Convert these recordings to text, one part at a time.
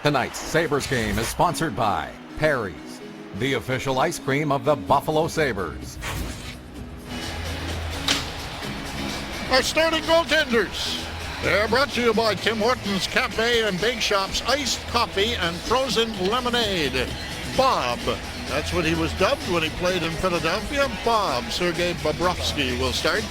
Tonight's Sabres game is sponsored by Perry's, the official ice cream of the Buffalo Sabres. Our starting goaltenders. They're brought to you by Tim Hortons Cafe and Bake Shop's iced coffee and frozen lemonade. Bob, that's what he was dubbed when he played in Philadelphia. Bob Sergei Bobrovsky will start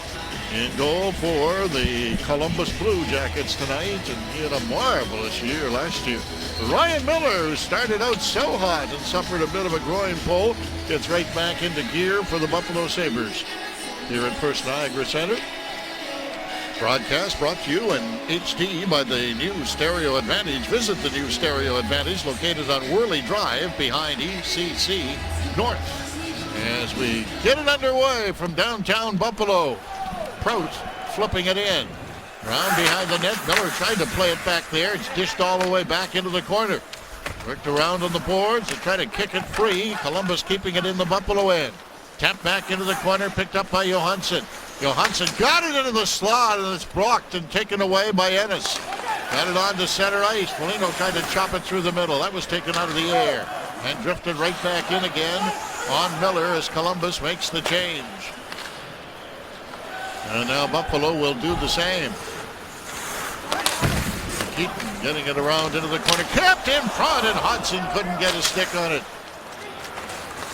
in goal for the Columbus Blue Jackets tonight, and he had a marvelous year last year. Ryan Miller, who started out so hot and suffered a bit of a groin pull, gets right back into gear for the Buffalo Sabres. Here at First Niagara Center. Broadcast brought to you in HD by the new Stereo Advantage. Visit the new Stereo Advantage located on Worley Drive behind ECC North. As we get it underway from downtown Buffalo, Prout flipping it in. Round behind the net. Miller tried to play it back there. It's dished all the way back into the corner. Worked around on the boards to try to kick it free. Columbus keeping it in the Buffalo end. Tapped back into the corner, picked up by Johansson. Johansson got it into the slot, and it's blocked and taken away by Ennis. Got it on to center ice. Foligno tried to chop it through the middle. That was taken out of the air and drifted right back in again on Miller as Columbus makes the change. And now Buffalo will do the same. Keaton getting it around into the corner. Kept in front, and Hudson couldn't get a stick on it.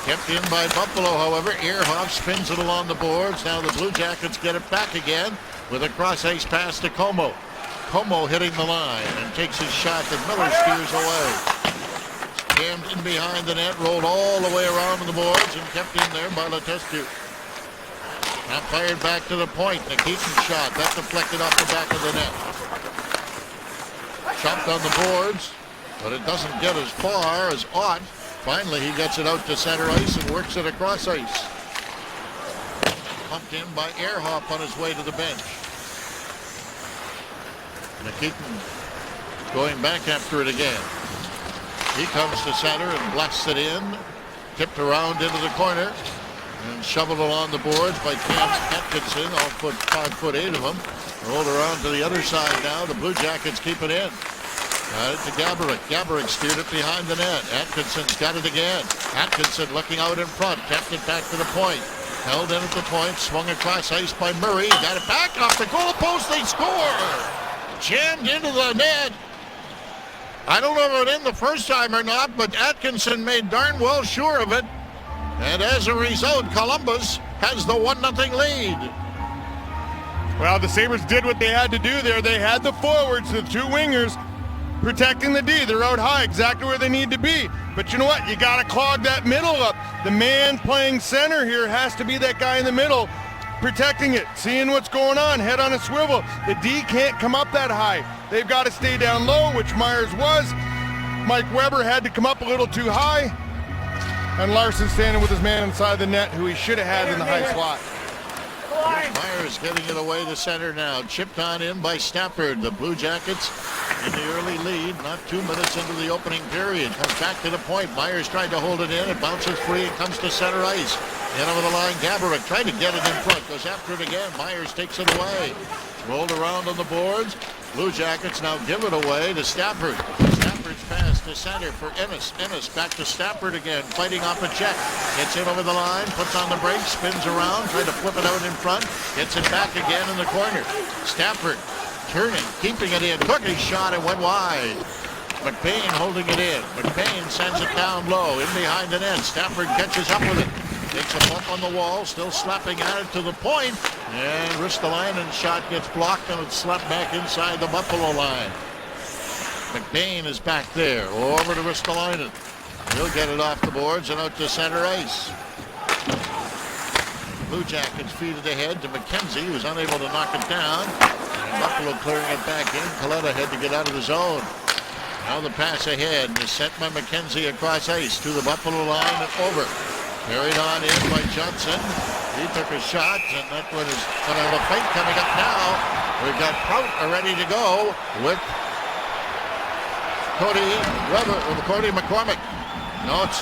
Kept in by Buffalo, however. Ehrhoff spins it along the boards. Now the Blue Jackets get it back again with a cross-ice pass to Como. Como hitting the line and takes his shot that Miller steers away. Jammed in behind the net, rolled all the way around the boards and kept in there by Letestu. Now fired back to the point. The Keaton shot. That deflected off the back of the net. Chopped on the boards, but it doesn't get as far as Ott. Finally, he gets it out to center ice and works it across ice. Pumped in by Ehrhoff on his way to the bench. Nikitin going back after it again. He comes to center and blasts it in. Tipped around into the corner and shoveled along the boards by Cam Atkinson, all 5'8" of them. Rolled around to the other side now. The Blue Jackets keep it in. Got it to Gaborik. Gaborik steered it behind the net. Atkinson's got it again. Atkinson looking out in front. Tapped it back to the point. Held in at the point. Swung across ice by Murray. Got it back off the goal post. They score! Jammed into the net. I don't know if it went in the first time or not, but Atkinson made darn well sure of it. And as a result, Columbus has the 1-0 lead. Well, the Sabres did what they had to do there. They had the forwards, the two wingers, protecting the D. They're out high, exactly where they need to be. But you know what? You got to clog that middle up. The man playing center here has to be that guy in the middle, protecting it, seeing what's going on, head on a swivel. The D can't come up that high. They've got to stay down low, which Myers was. Mike Weber had to come up a little too high. And Larson standing with his man inside the net, who he should have had in the high slot. Myers getting it away to center now. Chipped on in by Stafford. The Blue Jackets in the early lead. Not 2 minutes into the opening period. Comes back to the point. Myers tried to hold it in. It bounces free. It comes to center ice. In over the line. Gaborik tried to get it in front. Goes after it again. Myers takes it away. Rolled around on the boards. Blue Jackets now give it away to Stafford. Stafford's pass to center for Ennis. Ennis back to Stafford again, fighting off a check. Gets in over the line, puts on the brakes, spins around, trying to flip it out in front. Gets it back again in the corner. Stafford turning, keeping it in. Took his shot and went wide. McBain holding it in. McBain sends it down low, in behind the net. Stafford catches up with it. Takes a bump on the wall, still slapping at it to the point. And Ristolainen's shot gets blocked and it's slapped back inside the Buffalo line. McBain is back there, over to Ristolainen. He'll get it off the boards and out to center ice. Blue Jackets feed it ahead to McKenzie, who's unable to knock it down. And Buffalo clearing it back in. Coletta had to get out of the zone. Now the pass ahead is sent by McKenzie across ice to the Buffalo line and over. Carried on in by Johnson. He took a shot, and that one is going to have a fight coming up now. We've got Prout ready to go with Cody McCormick. No, it's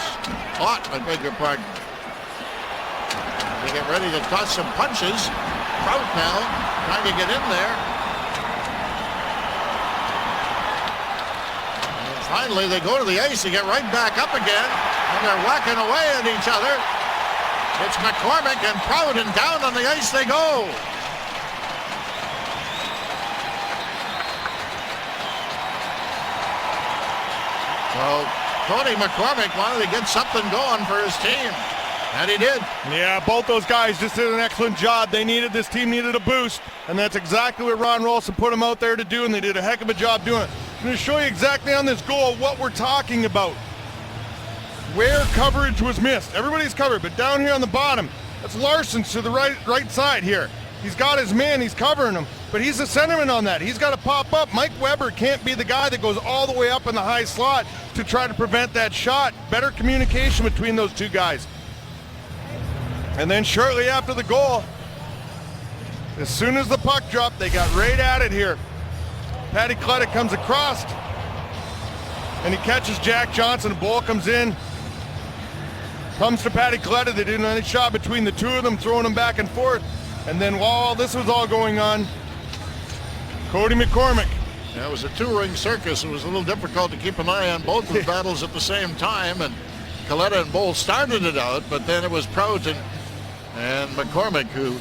Ott, I beg your pardon. They get ready to toss some punches. Prout now trying to get in there. And Finally, they go to the ice. They get right back up again, and they're whacking away at each other. It's McCormick and Proud, and down on the ice they go. So Cody McCormick wanted to get something going for his team, and he did. Yeah, both those guys just did an excellent job. This team needed a boost, and that's exactly what Ron Rolson put them out there to do, and they did a heck of a job doing it. I'm going to show you exactly on this goal what we're talking about. Where coverage was missed. Everybody's covered, but down here on the bottom, that's Larson to the right side here. He's got his man, he's covering him, but he's the centerman on that. He's got to pop up. Mike Weber can't be the guy that goes all the way up in the high slot to try to prevent that shot. Better communication between those two guys. And then shortly after the goal, as soon as the puck dropped, they got right at it here. Patty Kletta comes across, and he catches Jack Johnson. The ball comes in, comes to Patty Kletta. They did a nice shot between the two of them, throwing them back and forth. And then while this was all going on, Cody McCormick. Yeah, it was a two-ring circus. It was a little difficult to keep an eye on both of the battles at the same time. And Kletta and Bowl started it out, but then it was Prout and McCormick who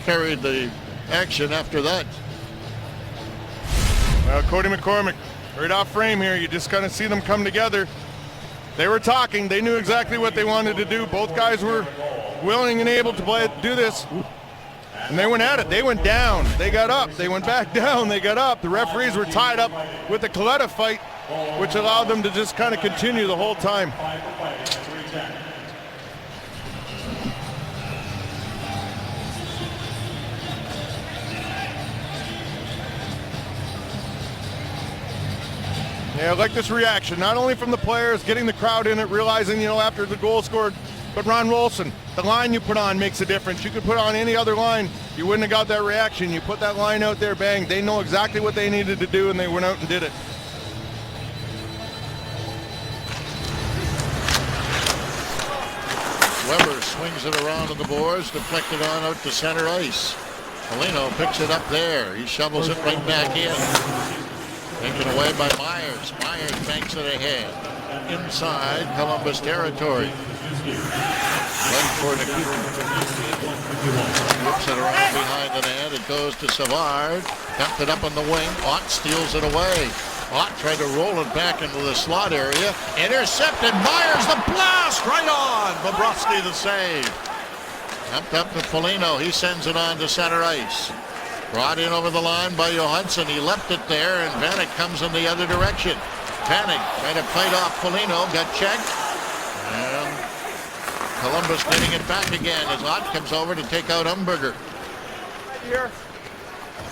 carried the action after that. Well, Cody McCormick, right off frame here, you just kind of see them come together. They were talking. They knew exactly what they wanted to do. Both guys were willing and able to do this. And they went at it. They went down. They got up. They went back down. They got up. The referees were tied up with the Kletta fight, which allowed them to just kind of continue the whole time. Yeah, I like this reaction, not only from the players, getting the crowd in it, realizing, after the goal scored, but Ron Rolson, the line you put on makes a difference. You could put on any other line, you wouldn't have got that reaction. You put that line out there, bang, they know exactly what they needed to do, and they went out and did it. Weber swings it around on the boards, deflected on out to center ice. Foligno picks it up there. He shovels it right back in. Taken away by Myers. Myers banks it ahead. Inside Columbus territory. Left for Nikitin. Whips it around behind the net. It goes to Savard. Dumped it up on the wing. Ott steals it away. Ott tried to roll it back into the slot area. Intercepted. Myers the blast right on. Bobrovsky the save. Dumped up to Foligno. He sends it on to center ice. Brought in over the line by Johansson. He left it there, and Vanek comes in the other direction. Vanek trying to fight off Foligno. Got checked. And Columbus getting it back again as Ott comes over to take out Umberger.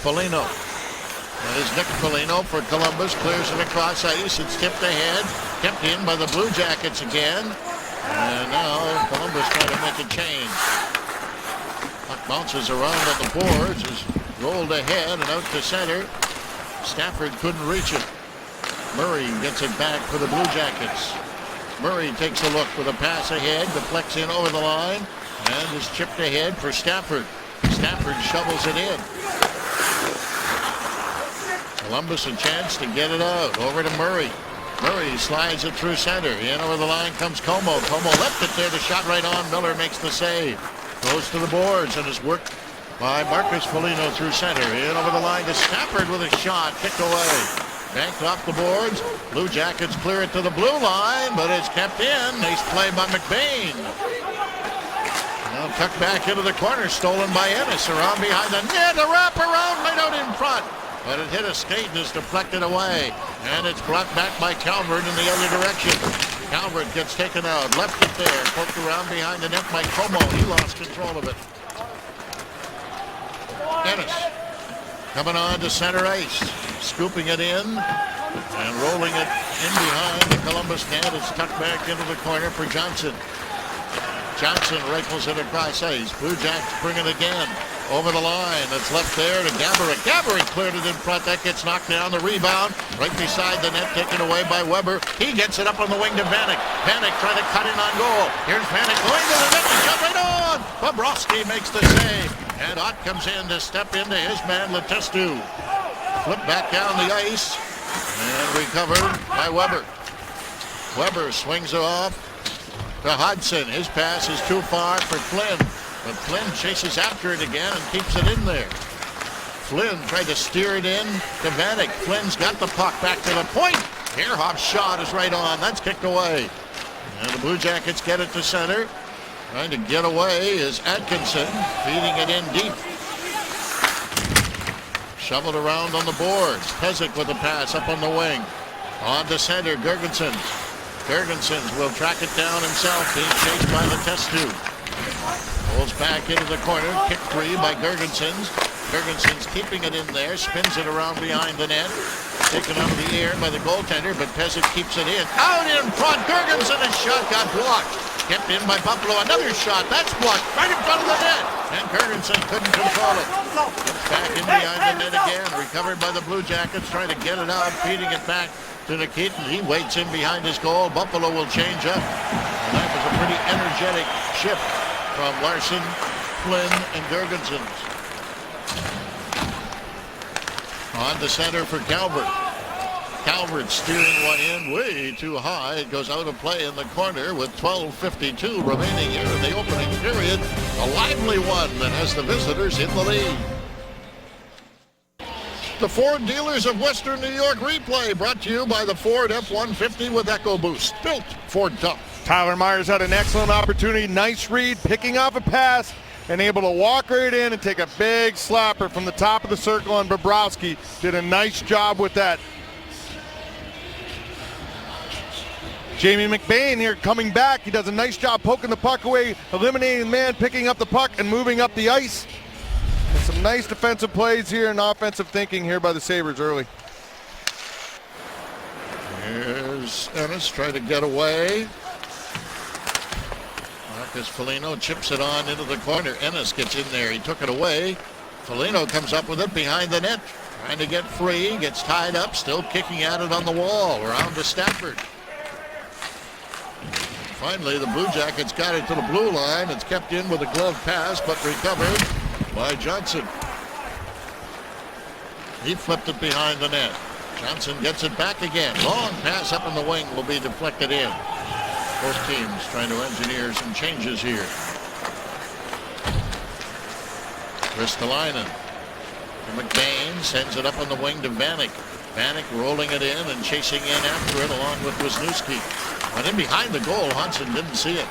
Foligno. That is Nick Foligno for Columbus. Clears it across ice. It's tipped ahead. Tipped in by the Blue Jackets again. And now Columbus trying to make a change. Puck bounces around on the boards. Is rolled ahead and out to center. Stafford couldn't reach it. Murray gets it back for the Blue Jackets. Murray takes a look with a pass ahead, deflects in over the line, and is chipped ahead for Stafford. Stafford shovels it in. Columbus a chance to get it out. Over to Murray. Murray slides it through center. In over the line comes Como. Como left it there. The shot right on. Miller makes the save. Goes to the boards and is worked by Marcus Foligno through center. In over the line to Stafford with a shot. Kicked away. Banked off the boards. Blue Jackets clear it to the blue line, but it's kept in. Nice play by McBain. Now tucked back into the corner. Stolen by Ennis. Around behind the net. A wrap around right out in front. But it hit a skate and is deflected away. And it's brought back by Calvert in the other direction. Calvert gets taken out. Left it there. Poked around behind the net by Como. He lost control of it. Ennis coming on to center ice. Scooping it in and rolling it in behind the Columbus net. It's tucked back into the corner for Johnson. Johnson rifles it across ice. Blue Jacks bring it again. Over the line. That's left there to Gaborik. Gaborik cleared it in front. That gets knocked down. The rebound right beside the net, taken away by Weber. He gets it up on the wing to Vanek. Vanek trying to cut in on goal. Here's Vanek going to the net. He shot right on. Bobrovsky makes the save. And Ott comes in to step into his man, Letestu. Flip back down the ice. And recovered by Weber. Weber swings it off to Hodgson. His pass is too far for Flynn. But Flynn chases after it again and keeps it in there. Flynn tried to steer it in to Vanek. Flynn's got the puck back to the point. Ehrhoff's shot is right on. That's kicked away. And the Blue Jackets get it to center. Trying to get away is Atkinson, feeding it in deep. Shoveled around on the boards. Pezic with a pass up on the wing. On to center, Girgensons. Girgensons will track it down himself, being chased by the test tube. Pulls back into the corner, kick free by Girgensons. Girgensons keeping it in there, spins it around behind the net. Taken out of the air by the goaltender, but Pezic keeps it in. Out in front, Girgensson, his shot got blocked. Kept in by Buffalo, another shot, that's blocked, right in front of the net. And Girgensson couldn't control it. Gets back in behind the net again, recovered by the Blue Jackets, trying to get it out, feeding it back to Nikitin. He waits in behind his goal. Buffalo will change up. And that was a pretty energetic shift from Larson, Flynn, and Girgensson. On the center for Calvert. Calvert steering one in way too high. It goes out of play in the corner with 12:52 remaining here in the opening period. A lively one that has the visitors in the lead. The Ford Dealers of Western New York replay brought to you by the Ford F-150 with EcoBoost. Built Ford tough. Tyler Myers had an excellent opportunity. Nice read, picking off a pass, and able to walk right in and take a big slapper from the top of the circle, and Bobrovsky did a nice job with that. Jamie McBain here coming back. He does a nice job poking the puck away, eliminating the man, picking up the puck, and moving up the ice. And some nice defensive plays here and offensive thinking here by the Sabres early. Here's Ennis trying to get away. Marcus Foligno chips it on into the corner. Ennis gets in there. He took it away. Foligno comes up with it behind the net. Trying to get free. Gets tied up. Still kicking at it on the wall. Around to Stafford. Finally, the Blue Jackets got it to the blue line. It's kept in with a glove pass, but recovered by Johnson. He flipped it behind the net. Johnson gets it back again. Long pass up in the wing will be deflected in. Both teams trying to engineer some changes here. Ristolainen to McBain, sends it up on the wing to Vanek. Vanek rolling it in and chasing in after it along with Wisniewski. But in behind the goal, Hansen didn't see it.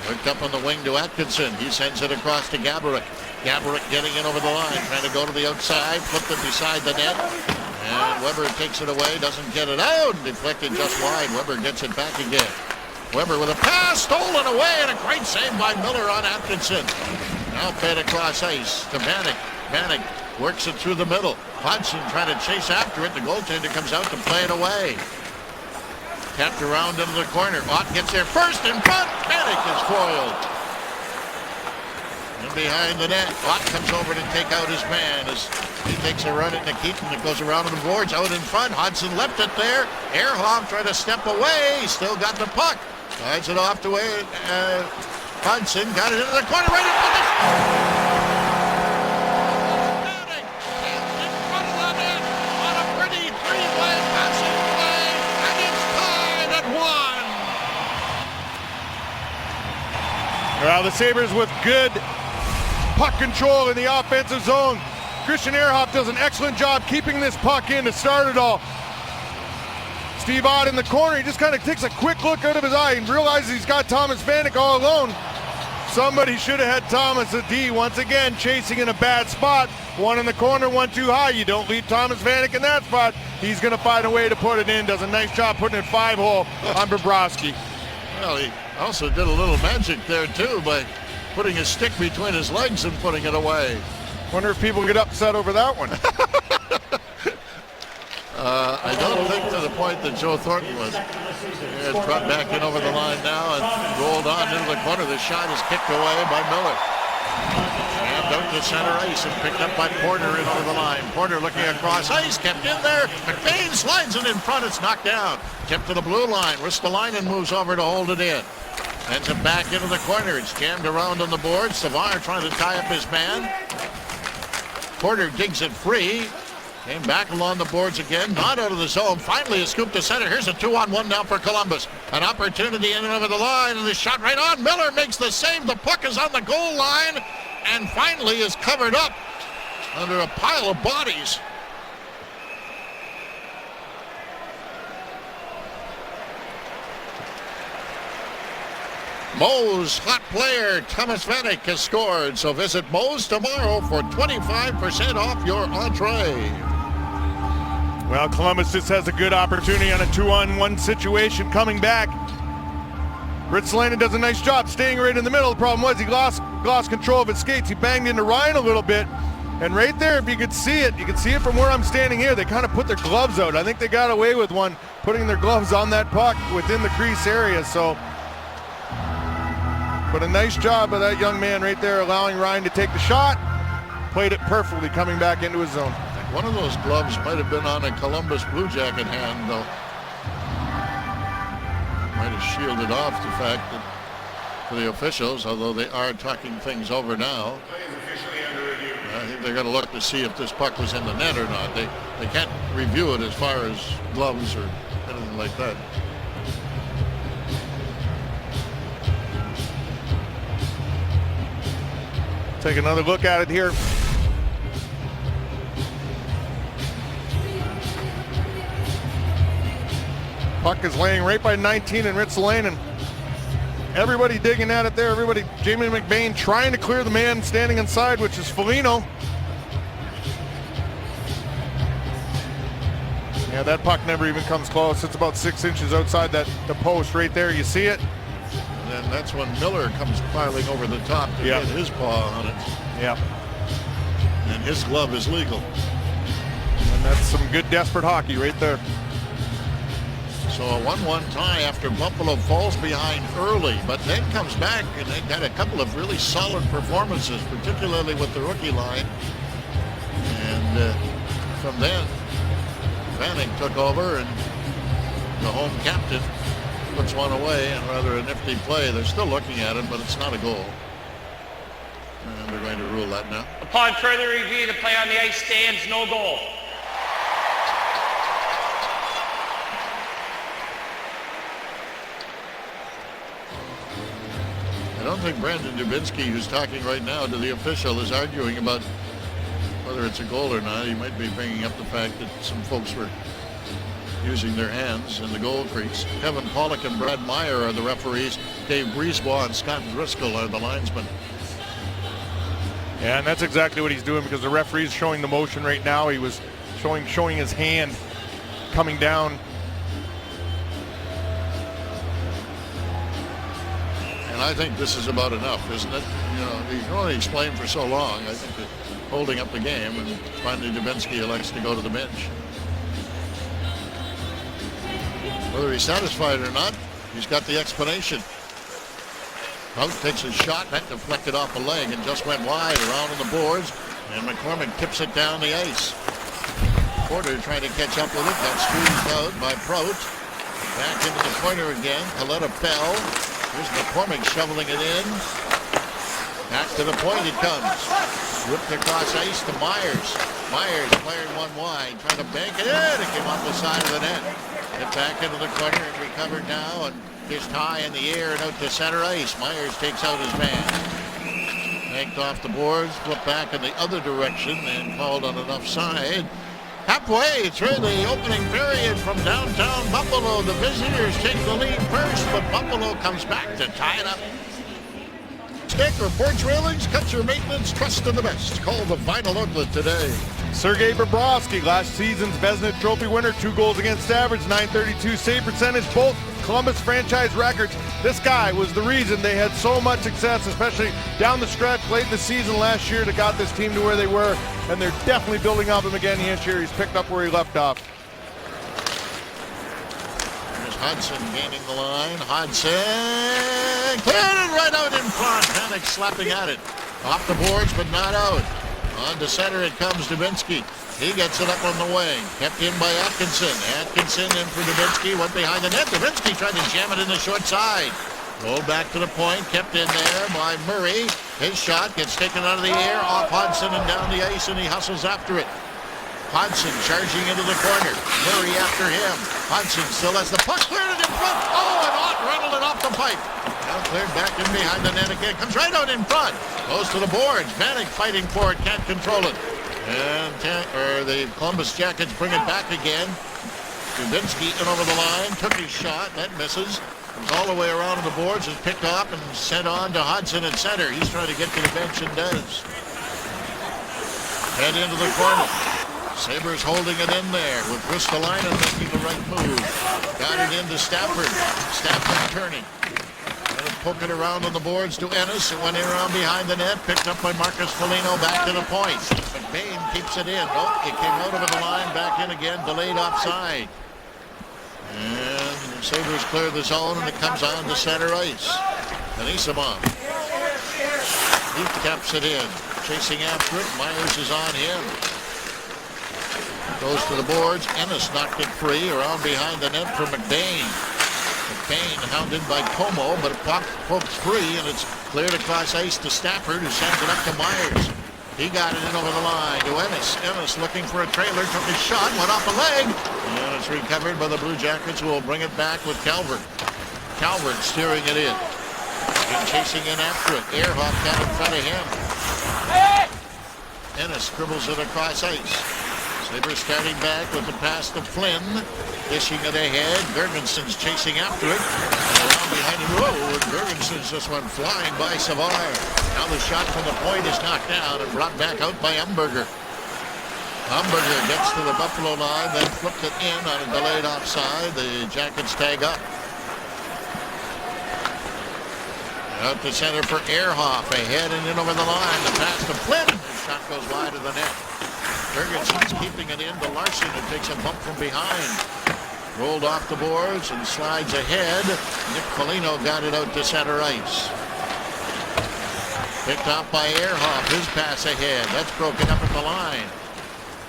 Worked up on the wing to Atkinson. He sends it across to Gaborik. Gaborik getting in over the line, trying to go to the outside, flipped it beside the net. And Weber takes it away, doesn't get it out. Deflected just wide. Weber gets it back again. Weber with a pass, stolen away, and a great save by Miller on Atkinson. Now fed across ice to Vanek. Vanek works it through the middle. Hodgson trying to chase after it. The goaltender comes out to play it away. Tapped around into the corner. Ott gets there first in front. Vanek is foiled. And behind the net, Ott comes over to take out his man as he takes a run at Nikitin that goes around the boards. Out in front, Hodgson left it there. Ehrhoff tried to step away. He still got the puck. Slides it off to Hodgson. Got it into the corner right in front of Vanek is in front of the net on a pretty three-way passing play, and it's tied at 1. Well, the Sabres with good puck control in the offensive zone. Christian Ehrhoff does an excellent job keeping this puck in to start it all. Steve Ott in the corner, he just kind of takes a quick look out of his eye and realizes he's got Thomas Vanek all alone. Somebody should have had Thomas at D once again, chasing in a bad spot. One in the corner, one too high. You don't leave Thomas Vanek in that spot. He's going to find a way to put it in. Does a nice job putting it 5-hole on Bobrovsky. Well, he also did a little magic there, too, by putting his stick between his legs and putting it away. Wonder if people get upset over that one. I don't think to the point that Joe Thornton was. It's brought back in over the line now and rolled on into the corner. The shot is kicked away by Miller. Jammed out to center ice and picked up by Porter in over the line. Porter looking across ice, kept in there. McBain slides it in front. It's knocked down. Tipped to the blue line. Ristolainen moves over to hold it in. Sends it back into the corner. It's jammed around on the board. Savard trying to tie up his man. Porter digs it free. Came back along the boards again, not out of the zone. Finally a scoop to center. Here's a 2-on-1 now for Columbus. An opportunity in and over the line, and the shot right on. Miller makes the save. The puck is on the goal line, and finally is covered up under a pile of bodies. Moe's hot player, Thomas Vanek, has scored. So visit Moe's tomorrow for 25% off your entree. Well, Columbus just has a good opportunity on a 2-on-1 situation coming back. Ristolainen does a nice job staying right in the middle. The problem was he lost control of his skates. He banged into Ryan a little bit. And right there, if you could see it, you can see it from where I'm standing here. They kind of put their gloves out. I think they got away with one, putting their gloves on that puck within the crease area. So, but a nice job of that young man right there, allowing Ryan to take the shot. Played it perfectly, coming back into his zone. One of those gloves might have been on a Columbus Blue Jacket hand, though. Might have shielded off the fact that for the officials, although they are talking things over now. I think they're going to look to see if this puck was in the net or not. They can't review it as far as gloves or anything like that. Take another look at it here. Puck is laying right by 19 and Ristolainen. Everybody digging at it there. Everybody, Jamie McBain trying to clear the man standing inside, which is Foligno. Yeah, that puck never even comes close. It's about 6 inches outside the post right there. You see it? And that's when Miller comes piling over the top to get his paw on it. Yeah. And his glove is legal. And that's some good desperate hockey right there. So a 1-1 tie after Buffalo falls behind early, but then comes back, and they've had a couple of really solid performances, particularly with the rookie line. And from then, Vanek took over, and the home captain puts one away, and rather a nifty play. They're still looking at it, but it's not a goal. And they're going to rule that now. Upon further review, the play on the ice stands, no goal. I don't think Brandon Dubinsky, who's talking right now to the official, is arguing about whether it's a goal or not. He might be bringing up the fact that some folks were using their hands in the goal crease. Kevin Pollock and Brad Meyer are the referees. Dave Brisebois and Scott Driscoll are the linesmen. Yeah, and that's exactly what he's doing, because the referee's showing the motion right now. He was showing his hand coming down. And I think this is about enough, isn't it? You know, you can only explain for so long. I think that holding up the game, and finally Dubinsky elects to go to the bench. Whether he's satisfied or not, he's got the explanation. Out takes a shot, that deflected off a leg and just went wide around on the boards, and McCormick tips it down the ice. Porter trying to catch up with it, got squeezed out by Prout. Back into the corner again, Coletta fell. Here's McCormick shoveling it in. Back to the point it comes. Whipped across ice to Myers. Myers fired one wide, trying to bank it in. It came off the side of the net. Get back into the corner and recovered now, and just high in the air and out to center ice. Myers takes out his man. Banked off the boards, flipped back in the other direction, and called on an offside. Halfway through the opening period from downtown Buffalo, the visitors take the lead first, but Buffalo comes back to tie it up. Stick or porch railings, cut your maintenance, trust in the best. Call the Vinyl Outlet today. Sergei Bobrovsky, last season's Vezina Trophy winner, 2 goals against average, .932 save percentage, both Columbus franchise records. This guy was the reason they had so much success, especially down the stretch late in the season last year, that got this team to where they were, and they're definitely building up him again this year. He's picked up where he left off. Here's Hudson gaining the line. Hudson cleared it right out in front. Vanek slapping at it. Off the boards, but not out. On to center it comes Dubinsky. He gets it up on the wing. Kept in by Atkinson. Atkinson in for Dubinsky. Went behind the net. Dubinsky tried to jam it in the short side. Rolled back to the point. Kept in there by Murray. His shot gets taken out of the air. Off Hudson and down the ice, and he hustles after it. Hodgson charging into the corner. Murray after him. Hodgson still has the puck, cleared it in front. Oh, and Ott rattled it off the pipe. Now cleared back in behind the net again. Comes right out in front. Goes to the boards. Vanek fighting for it. Can't control it. And the Columbus Jackets bring it back again. Dubinsky in over the line. Took his shot. That misses. Comes all the way around to the boards. Is picked up and sent on to Hodgson at center. He's trying to get to the bench and does. Head into the corner. Sabres holding it in there with Ristolainen making the right move. Got it into Stafford. Stafford turning. And poking around on the boards to Ennis. It went in around behind the net. Picked up by Marcus Foligno back to the point. McBain keeps it in. Oh, it came out over the line. Back in again. Delayed offside. And the Sabres clear the zone, and it comes on to center ice. Anisimov. He taps it in. Chasing after it. Myers is on him. Goes to the boards. Ennis knocked it free. Around behind the net for McBain. McBain hounded by Como, but it pokes free, and it's cleared across ice to Stafford, who sends it up to Myers. He got it in over the line to Ennis. Ennis looking for a trailer, took his shot, went off a leg. And it's recovered by the Blue Jackets, who will bring it back with Calvert. Calvert steering it in. And chasing in after it. Ehrhoff got in front of him. Ennis scribbles it across ice. Sabres starting back with the pass to Flynn. Dishing it ahead. Gergenson's chasing after it. And around behind him. Whoa, and Gergenson's just went flying by Savard. Now the shot from the point is knocked down and brought back out by Umberger. Umberger gets to the Buffalo line, then flipped it in on a delayed offside. The Jackets tag up. Out to center for Ehrhoff. Ahead and in over the line. The pass to Flynn. The shot goes wide of the net. Gergenson's keeping it in to Larson, who takes a bump from behind. Rolled off the boards and slides ahead. Nick Foligno got it out to center ice. Picked up by Ehrhoff. His pass ahead. That's broken up at the line.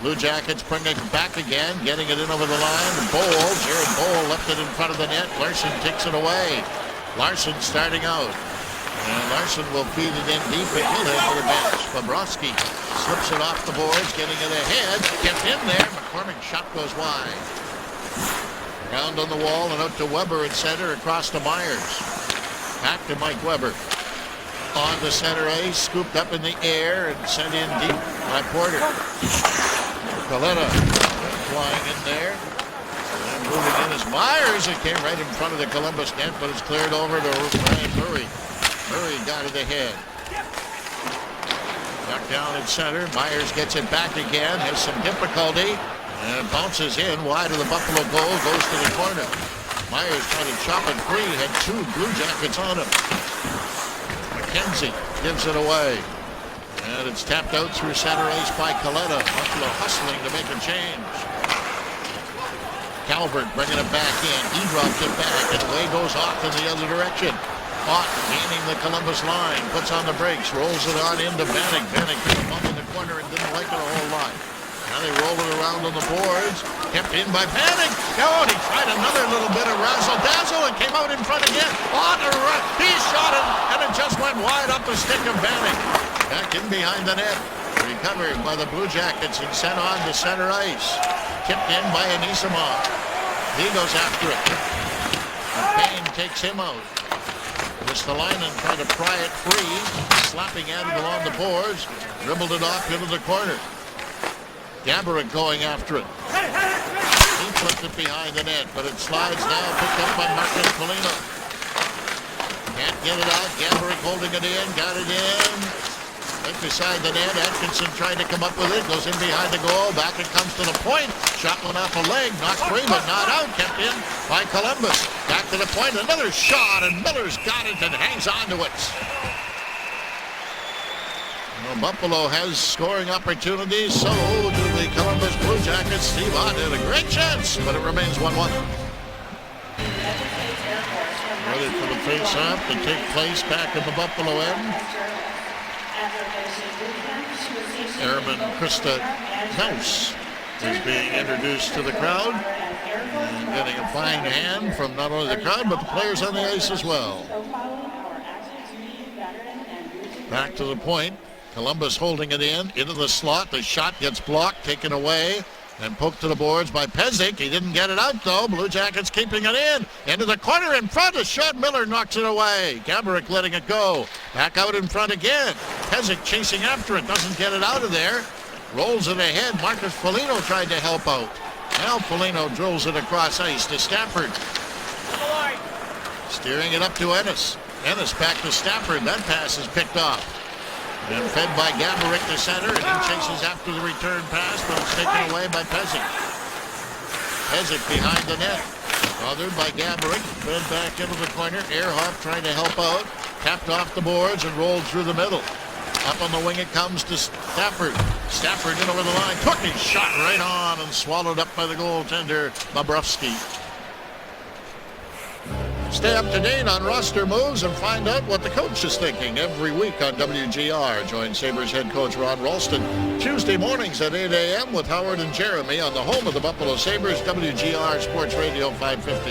Blue Jackets bring it back again. Getting it in over the line. Bowl. Jared Bowl left it in front of the net. Larson takes it away. Larson starting out. And Larson will feed it in deep, and he'll head to the bench. Bobrovsky slips it off the boards, getting it ahead. Kept in there. McCormick's shot goes wide. Round on the wall and out to Weber at center, across to Myers. Back to Mike Weber. On the center ice, scooped up in the air and sent in deep by Porter. Coletta flying in there. And moving in is Myers. It came right in front of the Columbus net, but it's cleared over to Ryan Murray. Murray got it ahead. Knocked down at center. Myers gets it back again. Has some difficulty. And bounces in wide of the Buffalo goal. Goes to the corner. Myers trying to chop it free. Had two Blue Jackets on him. McKenzie gives it away. And it's tapped out through center ice by Coletta. Buffalo hustling to make a change. Calvert bringing it back in. He drops it back, and away goes Ott in the other direction. Ott gaining the Columbus line, puts on the brakes, rolls it on into Vanek. Vanek took a bump in the corner and didn't like it a whole lot. Now they roll it around on the boards. Kept in by Vanek. Oh, and he tried another little bit of razzle-dazzle and came out in front again. Ott, he shot it, and it just went wide up the stick of Vanek. Back in behind the net. Recovered by the Blue Jackets and sent on to center ice. Tipped in by Anisimov. He goes after it. Payne takes him out. Ristolainen trying to pry it free. Slapping at it along the boards. Dribbled it off into the corner. Gaborik going after it. He flipped it behind the net, but it slides now. Picked up by Marcus Foligno. Can't get it out. Gaborik holding it in. Got it in. Right beside the net. Atkinson trying to come up with it. Goes in behind the goal. Back it comes to the point. Shot went off a leg. Knocked free, but not out. Kept in by Columbus. Back to the point. Another shot, and Miller's got it and hangs on to it. Well, Buffalo has scoring opportunities. So do the Columbus Blue Jackets. Steve Ott had a great chance, but it remains 1-1. Ready for the face-off to take place back in the Buffalo end. Airman Krista Knaus is being introduced to the crowd and getting a fine hand from not only the crowd but the players on the ice as well. Back to the point. Columbus holding it into the slot. The shot gets blocked, taken away, and poked to the boards by Pezic. He didn't get it out, though. Blue Jackets keeping it in. Into the corner in front. As Sean Miller knocks it away. Gaborik letting it go. Back out in front again. Pezic chasing after it. Doesn't get it out of there. Rolls it ahead. Marcus Foligno tried to help out. Now Foligno drills it across ice to Stafford. Steering it up to Ennis. Ennis back to Stafford. That pass is picked off. And fed by Gaborik to center, and he chases after the return pass, but it's taken away by Pezic. Pezic behind the net. Bothered by Gaborik, fed back into the corner. Ehrhoff trying to help out. Tapped off the boards and rolled through the middle. Up on the wing it comes to Stafford. Stafford in over the line. Took his shot right on and swallowed up by the goaltender, Bobrovsky. Stay up to date on roster moves and find out what the coach is thinking every week on WGR. Join Sabres head coach Ron Ralston Tuesday mornings at 8 a.m. with Howard and Jeremy on the home of the Buffalo Sabres, WGR Sports Radio 550.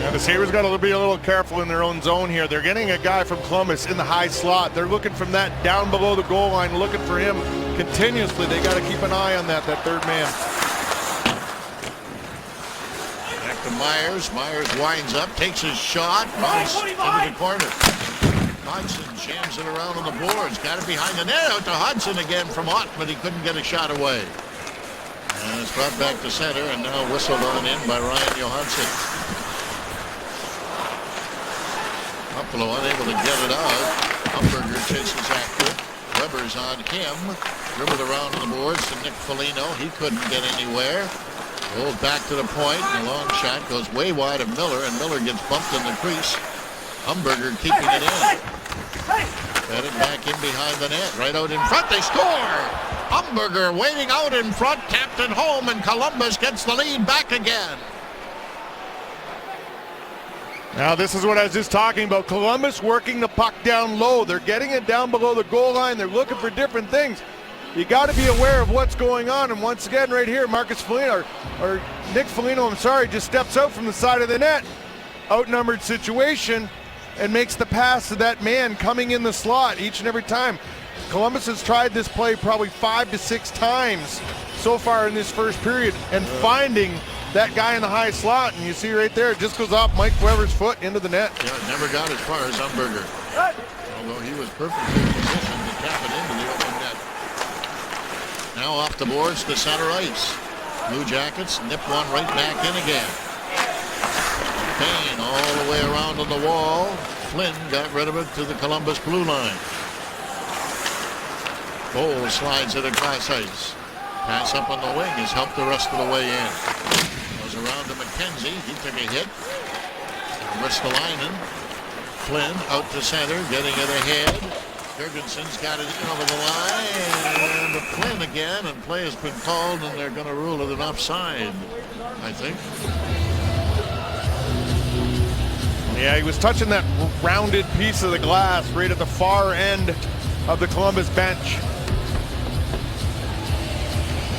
Yeah, the Sabres got to be a little careful in their own zone here. They're getting a guy from Columbus in the high slot. They're looking from that down below the goal line, looking for him continuously. They got to keep an eye on that third man. To Myers. Myers winds up, takes his shot, runs into the corner. Hodgson jams it around on the boards. Got it behind the net. Out to Hodgson again from Ott, but he couldn't get a shot away. And it's brought back to center and now whistled on in by Ryan Johansson. Buffalo unable to get it out. Umberger chases after it. Weber's on him. Dribbled around on the boards to Nick Foligno. He couldn't get anywhere. Rolls back to the point. The long shot goes way wide of Miller, and Miller gets bumped in the crease. Umberger keeping it in. Fed it back in behind the net. Right out in front. They score! Umberger waiting out in front. Tapped it home, and Columbus gets the lead back again. Now this is what I was just talking about. Columbus working the puck down low. They're getting it down below the goal line. They're looking for different things. You got to be aware of what's going on. And once again, right here, Marcus Foligno, or Nick Foligno, just steps out from the side of the net. Outnumbered situation and makes the pass to that man coming in the slot each and every time. Columbus has tried this play probably 5 to 6 times so far in this first period and finding that guy in the high slot. And you see right there, it just goes off Mike Weber's foot into the net. Yeah, it never got as far as Umberger. Although he was perfectly positioned to tap it into the open net. Now off the boards to center ice. Blue Jackets nip one right back in again. Payne all the way around on the wall. Flynn got rid of it to the Columbus blue line. Bowles slides it across ice. Pass up on the wing has helped the rest of the way in. Goes around to McKenzie. He took a hit. Ristolainen. Flynn out to center, getting it ahead. Jurgensen's got it in over the line, and Flynn again, and play has been called, and they're going to rule it an offside, I think. Yeah, he was touching that rounded piece of the glass right at the far end of the Columbus bench.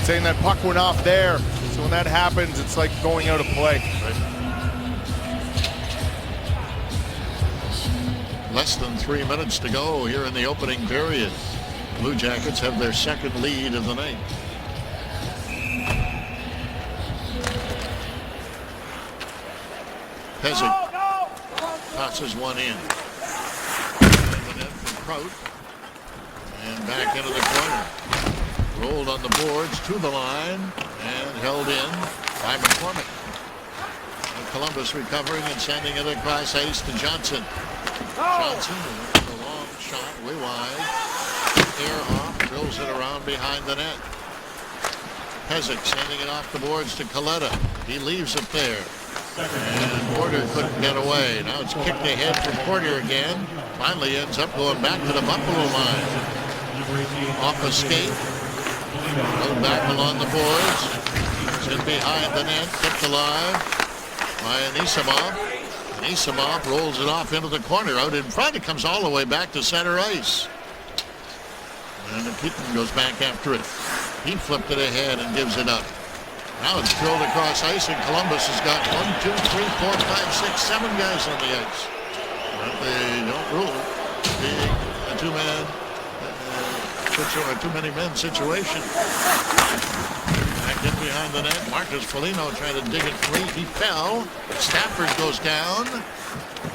Saying that puck went off there, so when that happens, it's like going out of play. Right. Less than 3 minutes to go here in the opening period. Blue Jackets have their second lead of the night. Pezic tosses one in. The net from Prout. And back into the corner. Rolled on the boards to the line and held in by McCormick. And Columbus recovering and sending it across ice to Johnson. Johnson with a long shot way wide. Ehrhoff drills it around behind the net. Pezic sending it off the boards to Coletta. He leaves it there. And Porter couldn't get away. Now it's kicked ahead from Porter again. Finally ends up going back to the Buffalo line. Off a skate. Go back along the boards. It's in behind the net. Kept alive by Anisimov. Anisimov rolls it off into the corner. Out in front, it comes all the way back to center ice. And Keaton goes back after it. He flipped it ahead and gives it up. Now it's drilled across ice, and Columbus has got 1, 2, 3, 4, 5, 6, 7 guys on the ice. But they don't rule being a two-man or too many men situation. Back in behind the net. Marcus Foligno trying to dig it free. He fell. Stafford goes down.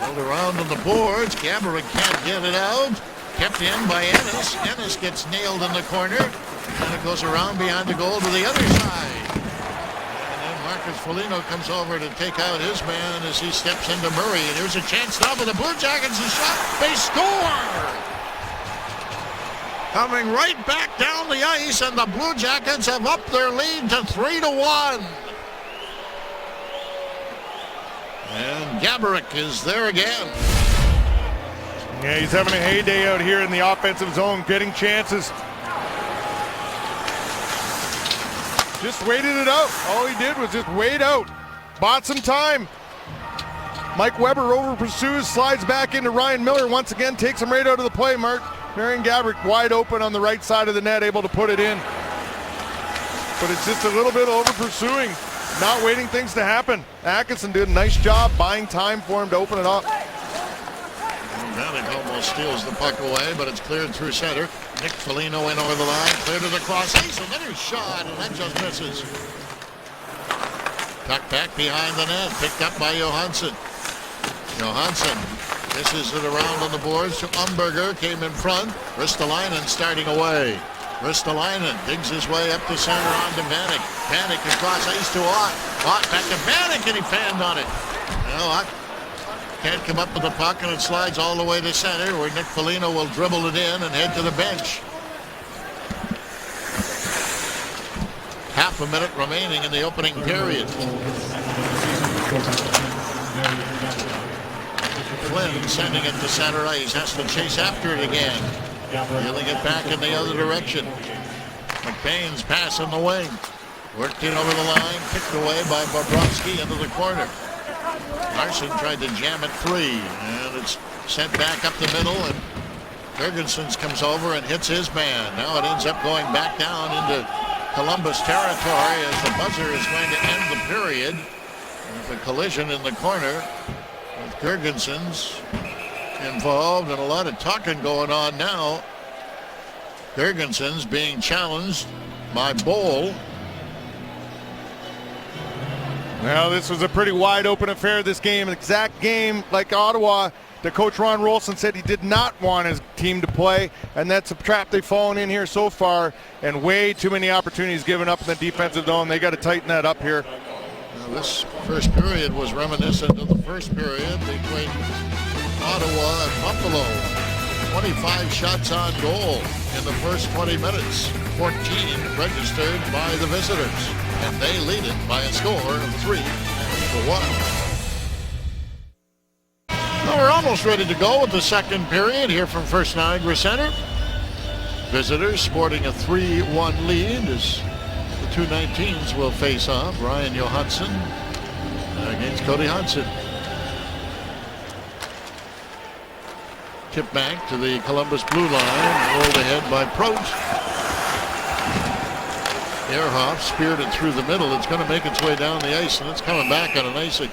Rolled around on the boards. Gaborik can't get it out. Kept in by Ennis. Ennis gets nailed in the corner. And it goes around behind the goal to the other side. And then Marcus Foligno comes over to take out his man as he steps into Murray. And here's a chance now for the Blue Jackets. A shot. They score! Coming right back down the ice, and the Blue Jackets have upped their lead to 3-1. And Gaborik is there again. Yeah, he's having a heyday out here in the offensive zone, getting chances. Just waited it out. All he did was just wait out. Bought some time. Mike Weber over pursues, slides back into Ryan Miller. Once again, takes him right out of the play, Mark. Marian Gaborik wide open on the right side of the net, able to put it in. But it's just a little bit over pursuing, not waiting things to happen. Atkinson did a nice job buying time for him to open it up. Vanek almost steals the puck away, but it's cleared through center. Nick Foligno in over the line, cleared to the cross ice, another shot, and that just misses. Tucked back behind the net, picked up by Johansson. Johansson misses it around on the boards to Umberger, came in front. Ristolainen starting away. Ristolainen digs his way up the center on to Vanek. Vanek across ice to Ott. Ott back to Vanek, and he fanned on it. Now Ott can't come up with the puck, and it slides all the way to center, where Nick Foligno will dribble it in and head to the bench. Half a minute remaining in the opening period. Flynn sending it to center ice, has to chase after it again. Wheeling it back in the other direction. McBain's pass in the wing. Worked in over the line, kicked away by Bobrovsky into the corner. Larson tried to jam it free, and it's sent back up the middle, and Jurgensen comes over and hits his man. Now it ends up going back down into Columbus territory as the buzzer is going to end the period with a collision in the corner. Jurgensen's involved, and a lot of talking going on now. Jurgensen's being challenged by Bohl. Well, this was a pretty wide open affair, this game. An exact game like Ottawa that Coach Ron Rolson said he did not want his team to play, and that's a trap they've fallen in here so far, and way too many opportunities given up in the defensive zone. They got to tighten that up here. Now, this first period was reminiscent of the first period between Ottawa and Buffalo. 25 shots on goal in the first 20 minutes. 14 registered by the visitors. And they lead it by a score of 3-1. Well, we're almost ready to go with the second period here from First Niagara Center. Visitors sporting a 3-1 lead as the 219s will face off. Ryan Johansson against Cody Hodgson. Tip back to the Columbus blue line, rolled ahead by Prost. Ehrhoff speared it through the middle. It's going to make its way down the ice, and it's coming back on an icing.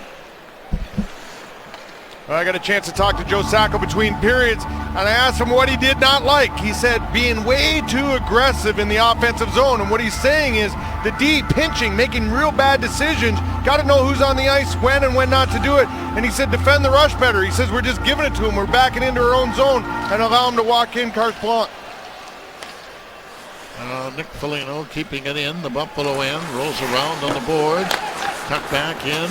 I got a chance to talk to Joe Sacco between periods, and I asked him what he did not like. He said being way too aggressive in the offensive zone, and what he's saying is the D pinching, making real bad decisions. Got to know who's on the ice, when and when not to do it. And he said defend the rush better. He says we're just giving it to him. We're backing into our own zone and allow him to walk in carte blanche. Nick Foligno keeping it in. The Buffalo end rolls around on the boards. Tucked back in.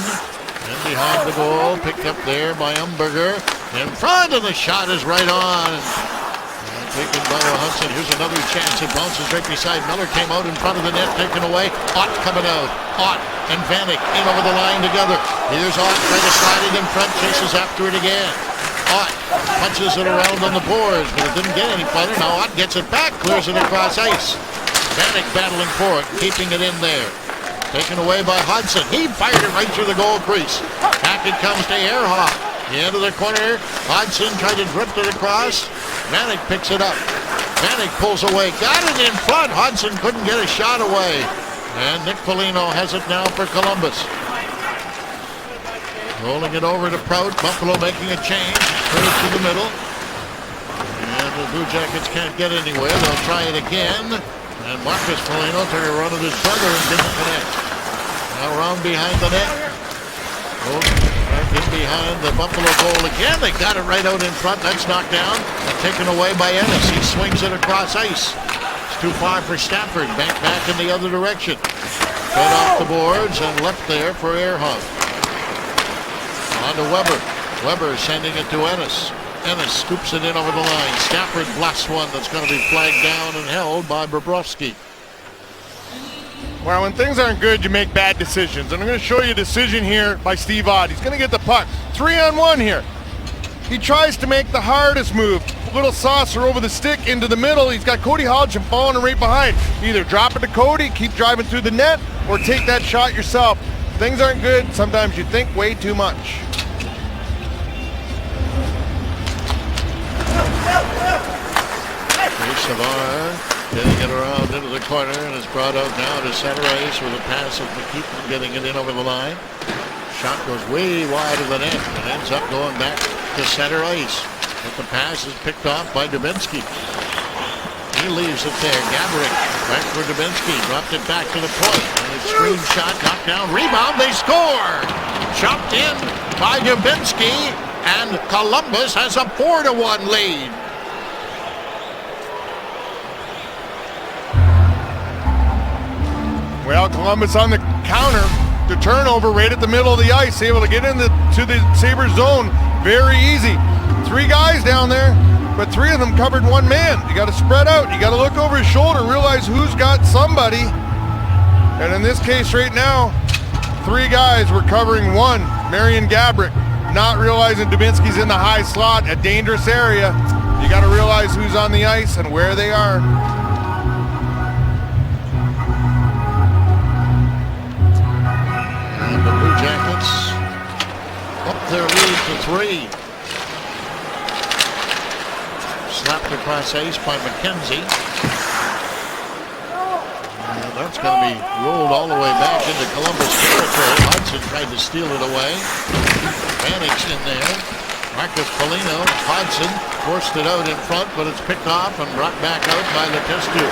And behind the goal. Picked up there by Umberger. In front, and the shot is right on. And taken by Johansson. Here's another chance. It bounces right beside Miller. Came out in front of the net. Taken away. Ott coming out. Ott and Vanek in over the line together. Here's Ott trying to slide it in front. Chases after it again. Ott punches it around on the boards, but it didn't get any further. Now Ott gets it back, clears it across ice. Vanek battling for it, keeping it in there. Taken away by Hodgson. He fired it right through the goal crease. Back it comes to Ehrhoff. Into the corner. Hodgson tried to drift it across. Vanek picks it up. Vanek pulls away. Got it in front. Hodgson couldn't get a shot away. And Nick Foligno has it now for Columbus. Rolling it over to Prout. Buffalo making a change. Through to the middle. And the Blue Jackets can't get anywhere. They'll try it again. And Marcus Foligno took a run at his brother and didn't connect. Now round behind the net. Back in behind the Buffalo goal again. They got it right out in front. That's knocked down and taken away by Ennis. He swings it across ice. It's too far for Stafford. Back in the other direction. Fed off the boards and left there for Ehrhoff. On to Weber. Weber sending it to Ennis. Ennis scoops it in over the line. Stafford blasts one that's going to be flagged down and held by Bobrovsky. Well, when things aren't good, you make bad decisions. And I'm going to show you a decision here by Steve Ott. He's going to get the puck. 3-on-1 here. He tries to make the hardest move. A little saucer over the stick into the middle. He's got Cody Hodgson following him right behind. Either drop it to Cody, keep driving through the net, or take that shot yourself. Things aren't good. Sometimes you think way too much. Savard getting it around into the corner and is brought out now to center ice with a pass of McKeeton getting it in over the line. Shot goes way wide of the net and ends up going back to center ice. But the pass is picked off by Dubinsky. He leaves it there. Gaborik back for Dubinsky. Dropped it back to the point. And a screen shot, knocked down, rebound, they score! Chopped in by Dubinsky, and Columbus has a 4-1 lead. Well, Columbus on the counter, the turnover right at the middle of the ice, able to get into the Sabres zone very easy. 3 guys down there, but 3 of them covered 1 man. You got to spread out. You got to look over his shoulder, realize who's got somebody. And in this case right now, 3 guys were covering 1, Marian Gaborik, not realizing Dubinsky's in the high slot, a dangerous area. You got to realize who's on the ice and where they are. And the Blue Jackets up their lead to 3. Slapped across ice by McKenzie. And that's going to be rolled all the way back into Columbus territory. Hudson tried to steal it away. Vanix in there. Marcus Foligno. Hudson forced it out in front, but it's picked off and brought back out by Letestu.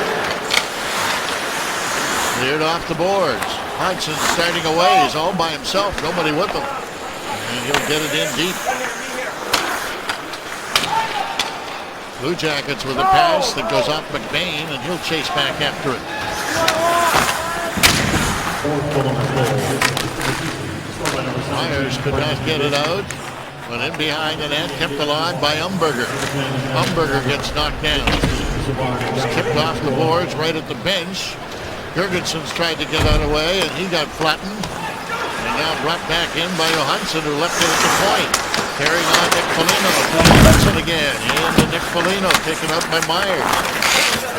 Cleared off the boards. Hudson starting away. He's all by himself. Nobody with him. And he'll get it in deep. Blue Jackets with a pass that goes off McBain, and he'll chase back after it. Myers could not get it out, but in behind the net, kept alive by Umberger. Umberger gets knocked down. He's tipped off the boards right at the bench. Jurgensen's tried to get out of the way, and he got flattened. And now brought back in by Johansson, who left it at the point. Carrying on Nick Foligno. Johansson again. And Nick Foligno taken up by Myers.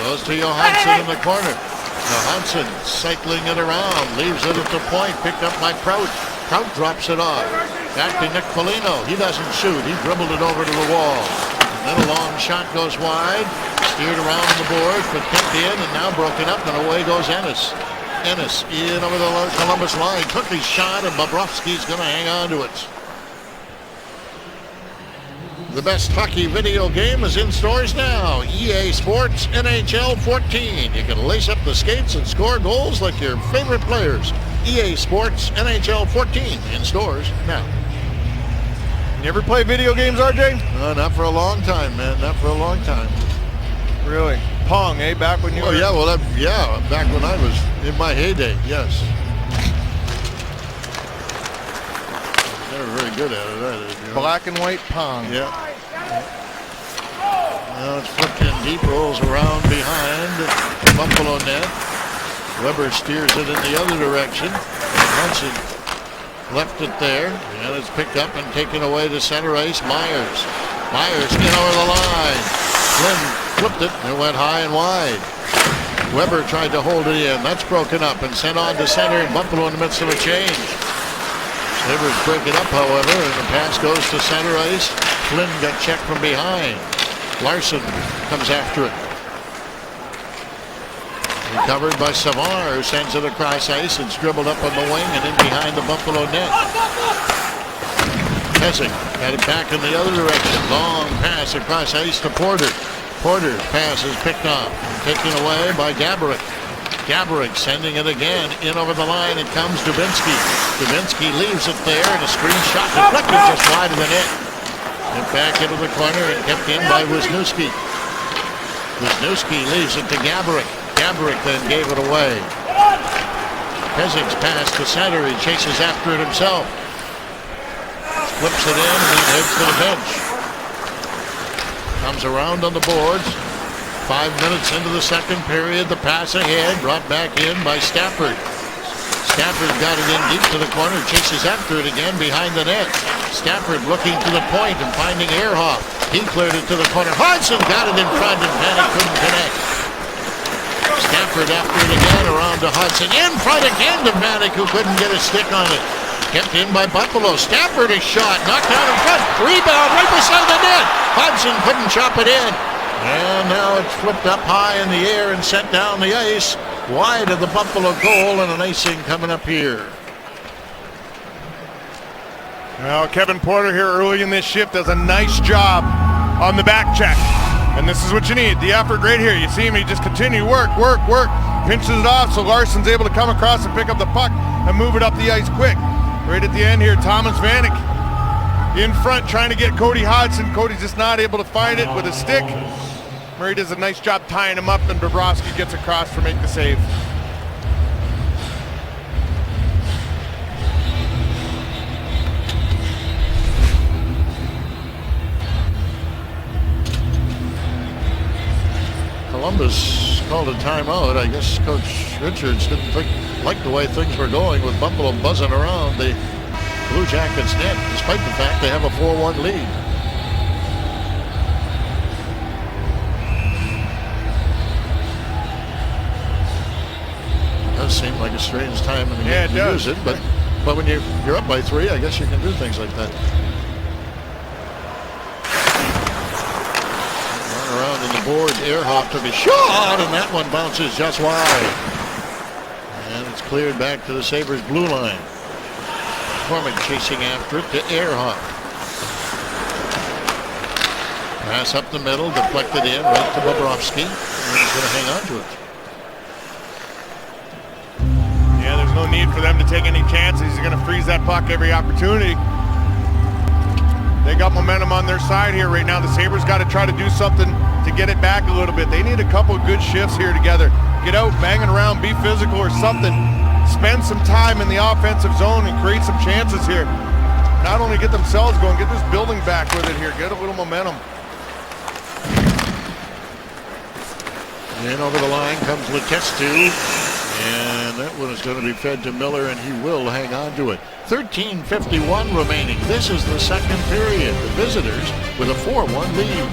Goes to Johansson in the corner. Johansson cycling it around. Leaves it at the point. Picked up by Prout. Prout drops it off. Back to Nick Foligno. He doesn't shoot. He dribbled it over to the wall. And then a long shot goes wide. Steered around the boards, but kept in, and now broken up, and away goes Ennis. Ennis in over the Columbus line. Took his shot, and Bobrovsky's going to hang on to it. The best hockey video game is in stores now. EA Sports NHL 14. You can lace up the skates and score goals like your favorite players. EA Sports NHL 14 in stores now. You ever play video games, RJ? No, not for a long time, man. Not for a long time. Really? Pong, eh? Back when you were... Yeah, well, back when I was in my heyday, yes. Never very good at it either. You know? Black and white Pong. Yeah. Now it's flipped in deep, rolls around behind the Buffalo net. Weber steers it in the other direction. Hudson left it there, and it's picked up and taken away to center ice. Myers in over the line. Flynn flipped it, and it went high and wide. Weber tried to hold it in. That's broken up and sent on to center, and Buffalo in the midst of a change. Sabres break it up, however, and the pass goes to center ice. Flynn got checked from behind. Larson comes after it. Recovered by Savard, who sends it across ice. It's dribbled up on the wing and in behind the Buffalo net. Pesek got it back in the other direction. Long pass across ice to Porter. Porter's pass is picked off. Taken away by Gaborik. Gaborik sending it again. In over the line. It comes Dubinsky. Dubinsky leaves it there. And a screen shot deflected just wide of the net. And back into the corner and kept in by Wisniewski. Wisniewski leaves it to Gaborik. Gaborik then gave it away. Pesek's pass to center. He chases after it himself. Flips it in and then heads to the bench. Comes around on the boards. 5 minutes into the second period. The pass ahead. Brought back in by Stafford. Stafford got it in deep to the corner. Chases after it again behind the net. Stafford looking to the point and finding Ehrhoff. He cleared it to the corner. Hodgson got it in front and Vanek couldn't connect. Stafford after it again around to Hodgson. In front again to Vanek who couldn't get a stick on it. Kept in by Buffalo. Stafford is shot. Knocked down in front. Rebound right beside the net. Hodgson couldn't chop it in. And now it's flipped up high in the air and sent down the ice. Wide of the Buffalo goal and an icing coming up here. Well, Kevin Porter here early in this shift does a nice job on the back check. And this is what you need. The effort right here. You see him, he just continue work. Pinches it off so Larson's able to come across and pick up the puck and move it up the ice quick. Right at the end here, Thomas Vanek in front trying to get Cody Hodgson. Cody's just not able to find it with a stick. Murray does a nice job tying him up and Bobrovsky gets across to make the save. Columbus called a timeout. I guess Coach Richards didn't like the way things were going with Buffalo buzzing around the Blue Jackets net, despite the fact they have a 4-1 lead. It does seem like a strange time in the game to use it, but when you're up by 3, I guess you can do things like that. Around on the board, Ehrhoff took a shot, and that one bounces just wide. And it's cleared back to the Sabres blue line. Corman chasing after it to Ehrhoff. Pass up the middle, deflected in, right to Bobrovsky. And he's going to hang on to it. Yeah, there's no need for them to take any chances. He's going to freeze that puck every opportunity. They got momentum on their side here right now. The Sabres got to try to do something to get it back a little bit. They need a couple of good shifts here together. Get out, banging around, be physical or something. Spend some time in the offensive zone and create some chances here. Not only get themselves going, get this building back with it here. Get a little momentum. In over the line comes Letestu. And that one is going to be fed to Miller, and he will hang on to it. 13:51 remaining. This is the second period. The visitors with a 4-1 lead.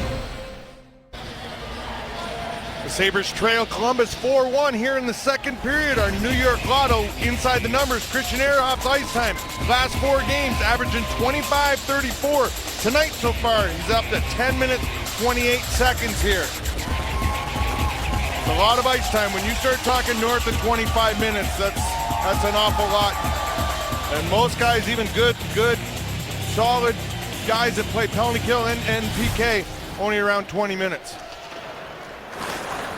The Sabres trail Columbus 4-1 here in the second period. Our New York Lotto inside the numbers. Christian Ehrhoff's ice time. Last 4 games averaging 25-34. Tonight so far, he's up to 10 minutes, 28 seconds here. A lot of ice time. When you start talking north of 25 minutes, that's an awful lot. And most guys, even good, solid guys that play penalty kill and PK, only around 20 minutes.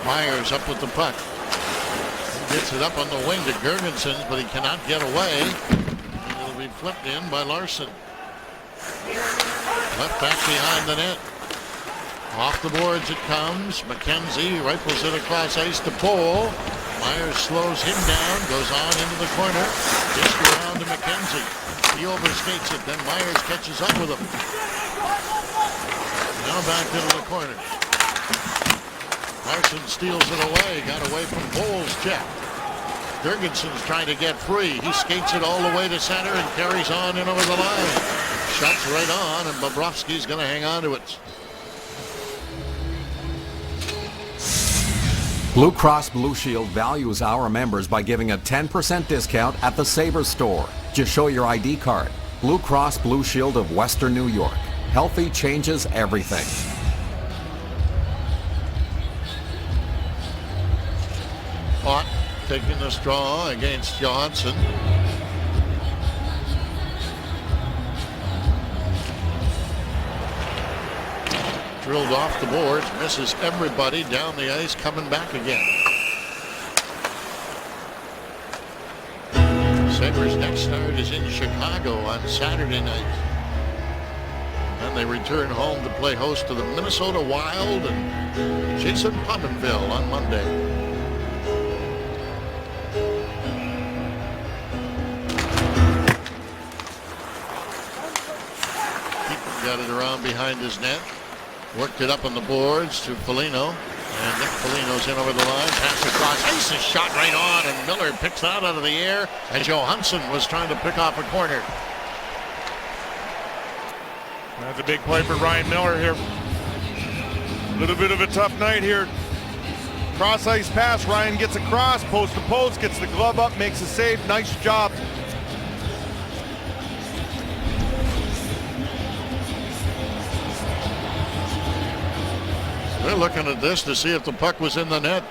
Myers up with the puck. He gets it up on the wing to Girgensons, but he cannot get away. And it'll be flipped in by Larson. Left back behind the net. Off the boards it comes. McKenzie rifles it across ice to Pohl. Myers slows him down, goes on into the corner. Just around to McKenzie. He overskates it, then Myers catches up with him. Now back into the corner. Larson steals it away, got away from Pohl's check. Girgensons trying to get free. He skates it all the way to center and carries on in over the line. Shots right on, and Bobrovsky's going to hang on to it. Blue Cross Blue Shield values our members by giving a 10% discount at the Sabres store. Just show your ID card. Blue Cross Blue Shield of Western New York. Healthy changes everything. Ott taking the straw against Johansson. drilled off the boards, misses everybody down the ice, coming back again. Sabres' next start is in Chicago on Saturday night. Then they return home to play host to the Minnesota Wild and Jason Pominville on Monday. Got it around behind his net. Worked it up on the boards to Foligno. And Nick Foligno's in over the line. Pass across. Ace is shot right on. And Miller picks that out of the air as Johansson was trying to pick off a corner. That's a big play for Ryan Miller here. A little bit of a tough night here. Cross ice pass. Ryan gets across. Post to post. Gets the glove up. Makes a save. Nice job. They're looking at this to see if the puck was in the net.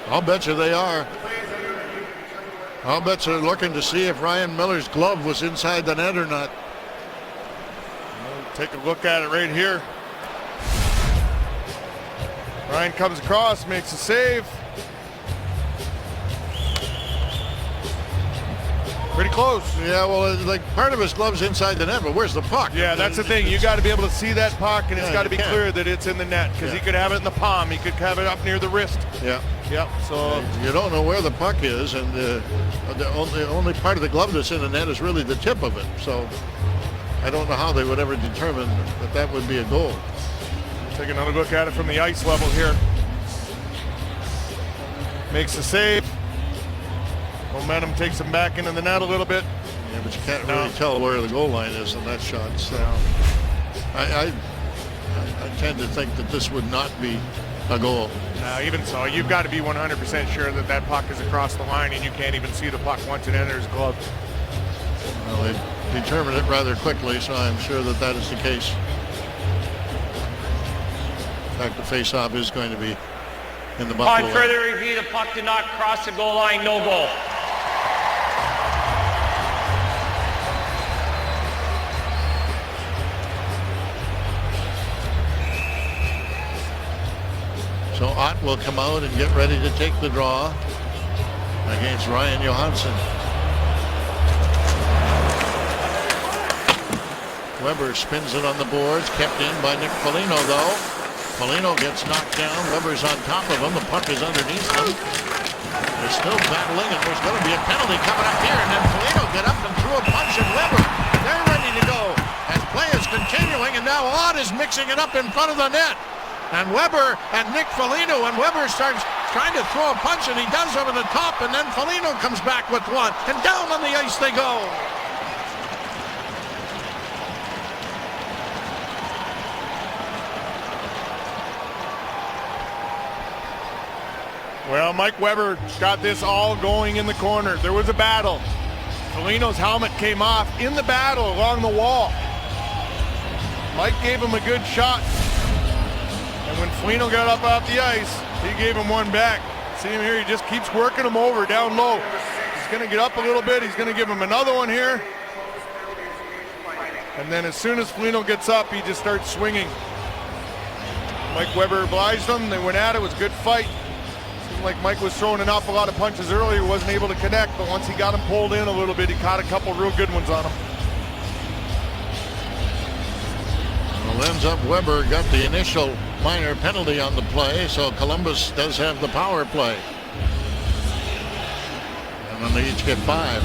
I'll bet you they are. I'll bet you they're looking to see if Ryan Miller's glove was inside the net or not. We'll take a look at it right here. Ryan comes across, makes a save. Pretty close. Yeah, well, like part of his glove's inside the net, but where's the puck? Yeah, that's the thing. You got to be able to see that puck, and it's got to be clear that it's in the net, because he could have it in the palm. He could have it up near the wrist. Yeah. Yep. So you don't know where the puck is, and the only part of the glove that's in the net is really the tip of it. So I don't know how they would ever determine that that would be a goal. Take another look at it from the ice level here. Makes a save. Momentum takes him back into the net a little bit. Yeah, but you can't really tell where the goal line is in that shot. So I tend to think that this would not be a goal. Even so, you've got to be 100% sure that that puck is across the line, and you can't even see the puck once it enters glove. Well, they determined it rather quickly, so I'm sure that that is the case. In fact, the face-off is going to be in the Buffalo. On further review, the puck did not cross the goal line. No goal. So Ott will come out and get ready to take the draw against Ryan Johansson. Weber spins it on the boards, kept in by Nick Foligno though. Foligno gets knocked down. Weber's on top of him. The puck is underneath them. They're still battling, and there's going to be a penalty coming up here. And then Foligno get up and threw a punch at Weber. They're ready to go as play is continuing, and now Ott is mixing it up in front of the net. And Weber and Nick Foligno, and Weber starts trying to throw a punch, and he does over the top, and then Foligno comes back with one, and down on the ice they go. Well, Mike Weber got this all going in the corner. There was a battle. Foligno's helmet came off in the battle along the wall. Mike gave him a good shot. And when Foligno got up off the ice, he gave him one back. See him here, he just keeps working him over down low. He's going to get up a little bit. He's going to give him another one here. And then as soon as Foligno gets up, he just starts swinging. Mike Weber obliged him. They went at it. It was a good fight. Seemed like Mike was throwing an awful lot of punches earlier. Wasn't able to connect, but once he got him pulled in a little bit, he caught a couple real good ones on him. Well, ends up Weber got the initial minor penalty on the play, so Columbus does have the power play. And then they each get 5.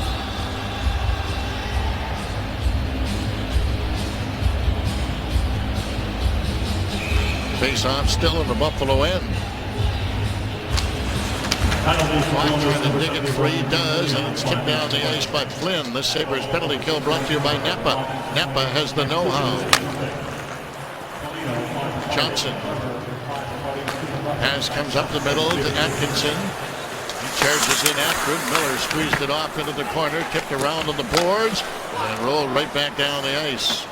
Face-off still in the Buffalo end. Clark trying to dig it free, does, and it's tipped down the ice by Flynn. This Sabres penalty kill brought to you by Napa. Napa has the know-how. Johnson. Pass comes up the middle to Atkinson. He charges in after it. Miller squeezed it off into the corner, tipped around on the boards, and rolled right back down the ice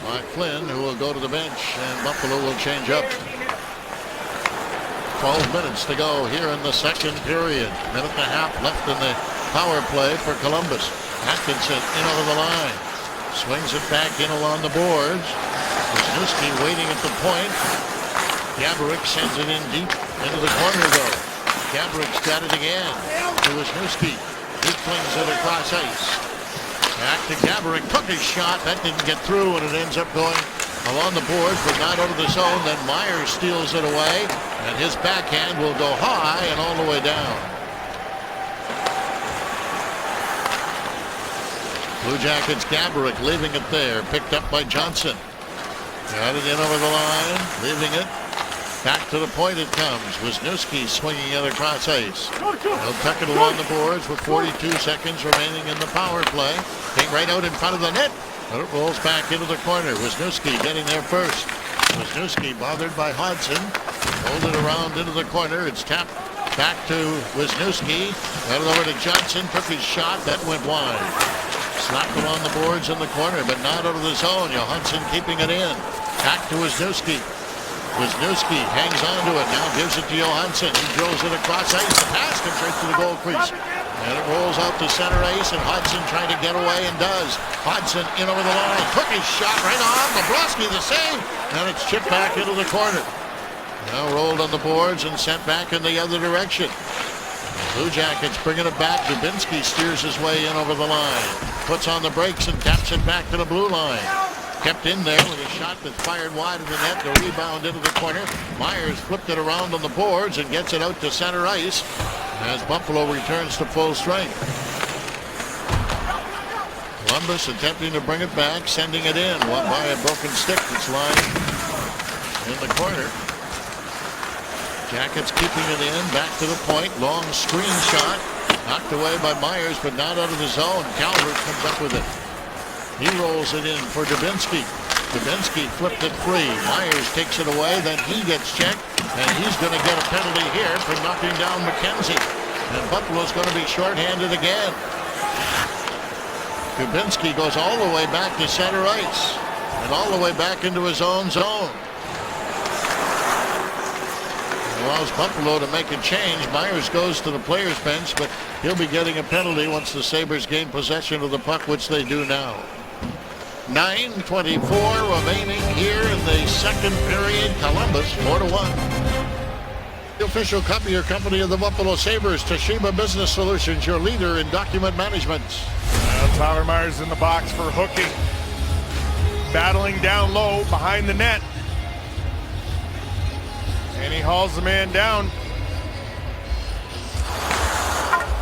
by Flynn, who will go to the bench, and Buffalo will change up. 12 minutes to go here in the second period. Minute and a half left in the power play for Columbus. Atkinson in over the line. Swings it back in along the boards. Wisniewski waiting at the point. Gaborik sends it in deep into the corner, though. Gaborik's got it again to Wisniewski. He flings it across ice. Back to Gaborik. Took his shot. That didn't get through, and it ends up going along the boards, but not out of the zone. Then Myers steals it away, and his backhand will go high and all the way down. Blue Jackets Gaborik leaving it there. Picked up by Johnson. Got it in over the line. Leaving it. Back to the point it comes. Wisniewski swinging it across ice. They'll tuck it along the boards with 42 seconds remaining in the power play. Came right out in front of the net. But it rolls back into the corner. Wisniewski getting there first. Wisniewski bothered by Hodgson. Hold it around into the corner. It's tapped back to Wisniewski. Got it over to Johnson. Took his shot. That went wide. Slapped along the boards in the corner, but not out of the zone. Johansson keeping it in. Back to Wisniewski. Wisniewski hangs on to it. Now gives it to Johansson. He drills it across ice. The pass comes right to the goal crease. And it rolls out to center ice, and Hodgson trying to get away and does. Hodgson in over the line. Took his shot right on. Bobrovsky the save. And it's chipped back into the corner. Now rolled on the boards and sent back in the other direction. Blue Jackets bringing it back. Dubinsky steers his way in over the line. Puts on the brakes and taps it back to the blue line. Kept in there with a shot that's fired wide of the net. The rebound into the corner. Myers flipped it around on the boards and gets it out to center ice as Buffalo returns to full strength. Columbus attempting to bring it back, sending it in. One by a broken stick that's lying in the corner. Jackets keeping it in. Back to the point. Long screen shot. Knocked away by Myers, but not out of the zone. Calvert comes up with it. He rolls it in for Dubinsky. Dubinsky flipped it free. Myers takes it away, then he gets checked, and he's going to get a penalty here for knocking down McKenzie. And Buffalo's going to be shorthanded again. Dubinsky goes all the way back to center ice and all the way back into his own zone. Allows Buffalo to make a change. Myers goes to the players' bench, but he'll be getting a penalty once the Sabres gain possession of the puck, which they do now. 9:24 remaining here in the second period. Columbus 4-1. The official copier company of the Buffalo Sabres, Toshiba Business Solutions, your leader in document management. Tyler Myers in the box for hooking. Battling down low behind the net. And he hauls the man down.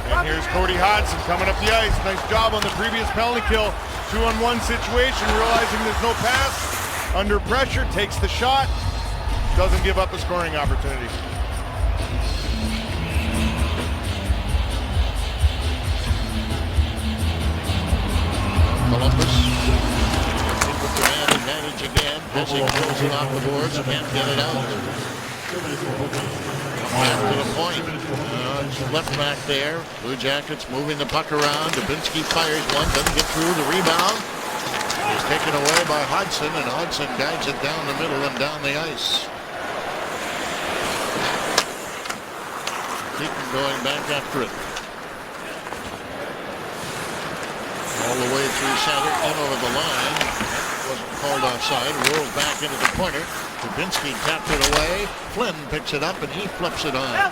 And here's Cody Hodgson coming up the ice. Nice job on the previous penalty kill. 2-on-1 situation, realizing there's no pass. Under pressure, takes the shot. Doesn't give up a scoring opportunity. Columbus with the man advantage again. Bissing pulls it off the boards and can't get it out. Back to the point. It's left back there. Blue Jackets moving the puck around. Dubinsky fires one, doesn't get through the rebound. He's taken away by Hodgson, and Hodgson guides it down the middle and down the ice. Keaton going back after it. All the way through center, in over the line. Wasn't called offside. Rolls back into the corner. Dubinsky tapped it away. Flynn picks it up and he flips it on.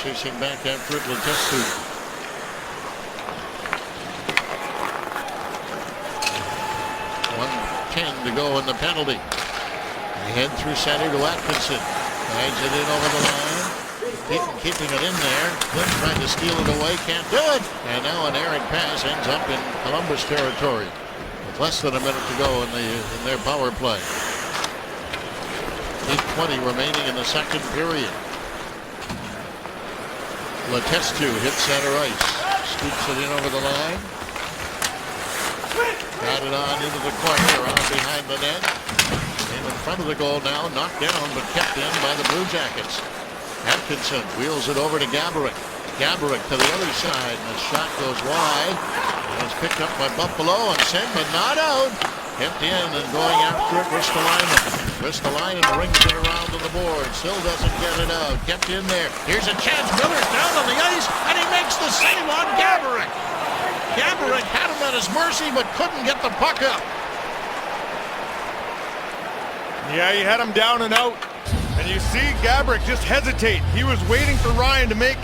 Chasing back after it, Letestu. 1:10 to go in the penalty. They head through center to Atkinson. Guides it in over the line. Keeping it in there. Flynn trying to steal it away. Can't do it. And now an errant pass ends up in Columbus territory. With less than a minute to go in their power play. 8:20 remaining in the second period. Letestu hits center ice. Scoops it in over the line. Got it on into the corner, around behind the net. In front of the goal now, knocked down but kept in by the Blue Jackets. Atkinson wheels it over to Gaborik. Gaborik to the other side, and the shot goes wide. And it's picked up by Buffalo and sent, but not out. Kept in and going after it, Ristolainen. Ristolainen rings it around on the board. Still doesn't get it out. Kept in there. Here's a chance. Miller's down on the ice, and he makes the save on Gaborik. Gaborik had him at his mercy, but couldn't get the puck up. Yeah, he had him down and out. And you see Gaborik just hesitate. He was waiting for Ryan to make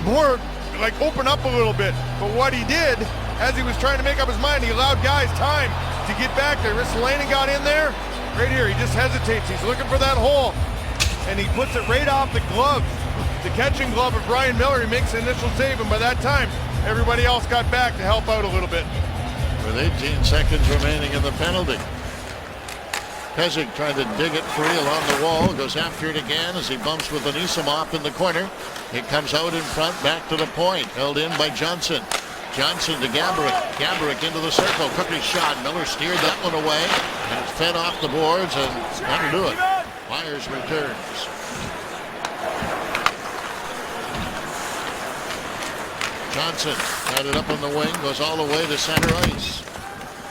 more, like open up a little bit. But what he did, as he was trying to make up his mind, he allowed guys time to get back there. Ristolainen got in there. Right here, he just hesitates. He's looking for that hole. And he puts it right off the glove. The catching glove of Brian Miller. He makes the initial save, and by that time, everybody else got back to help out a little bit. With 18 seconds remaining in the penalty. Pezic trying to dig it free along the wall, goes after it again as he bumps with Anisimov in the corner. It comes out in front, back to the point, held in by Johnson. Johnson to Gaborik. Gaborik into the circle, quickly shot. Miller steered that one away, and it's fed off the boards, and that'll do it. Myers returns. Johnson got it up on the wing, goes all the way to center ice.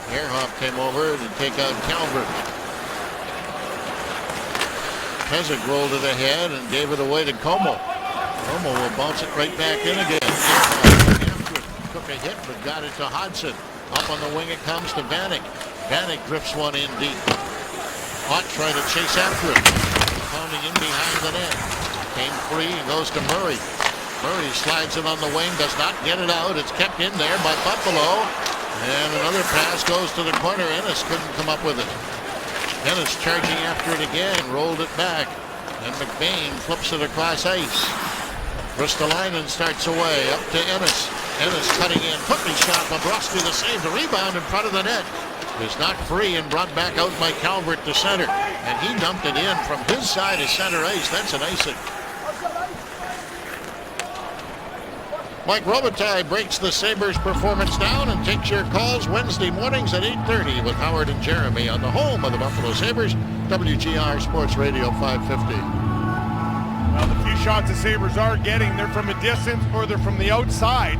Ehrhoff came over to take out Calvert. Pezic rolled it ahead and gave it away to Como. Como will bounce it right back in again. Took a hit but got it to Hodgson. Up on the wing it comes to Vanek. Vanek drifts one in deep. Ott trying to chase after it. Pounding in behind the net. Came free and goes to Murray. Murray slides it on the wing, does not get it out. It's kept in there by Buffalo. And another pass goes to the corner. Ennis couldn't come up with it. Ennis charging after it again, rolled it back. And McBain flips it across ice. Ristolainen starts away, up to Ennis. Ennis cutting in, quickly shot. Bobrovsky the save, the rebound in front of the net. Is knocked free and brought back out by Calvert to center. And he dumped it in from his side of center ice. That's an icing. Mike Robitaille breaks the Sabres performance down and takes your calls Wednesday mornings at 8:30 with Howard and Jeremy on the home of the Buffalo Sabres, WGR Sports Radio 550. Well, the few shots the Sabres are getting, they're from a distance or they're from the outside.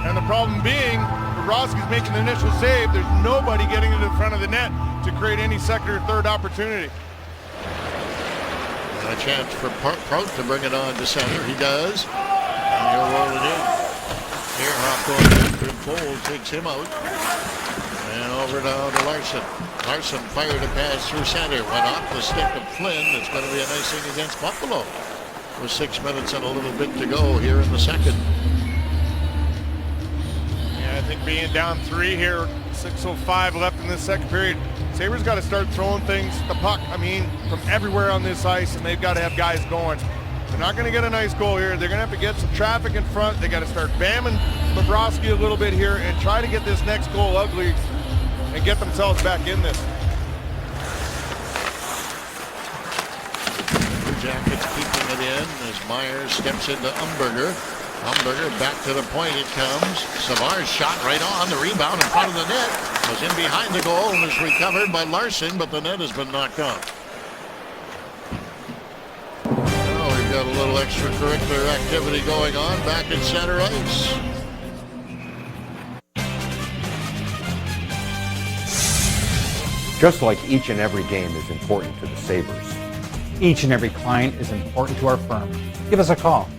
And the problem being, Bobrovsky's making the initial save. There's nobody getting into the front of the net to create any second or third opportunity. And a chance for Prout to bring it on to center. He does. And he'll roll it in. Ehrhoff going after him. Cole takes him out. And over down to Larson. Larson fired a pass through center. Went off the stick of Flynn. It's going to be a nice thing against Buffalo. With 6 minutes and a little bit to go here in the second. Yeah, I think being down 3 here, 6:05 left in this second period. Sabres got to start throwing things, the puck, from everywhere on this ice, and they've got to have guys going. They're not going to get a nice goal here. They're going to have to get some traffic in front. They got to start bamming Bobrovsky a little bit here and try to get this next goal ugly and get themselves back in this. Blue Jackets keeping it in as Myers steps into Umberger. Umberger back to the point it comes. Savar's shot right on the rebound in front of the net. Was in behind the goal and is recovered by Larson, but the net has been knocked off. Got a little extracurricular activity going on back in center ice. Just like each and every game is important to the Sabres, each and every client is important to our firm. Give us a call.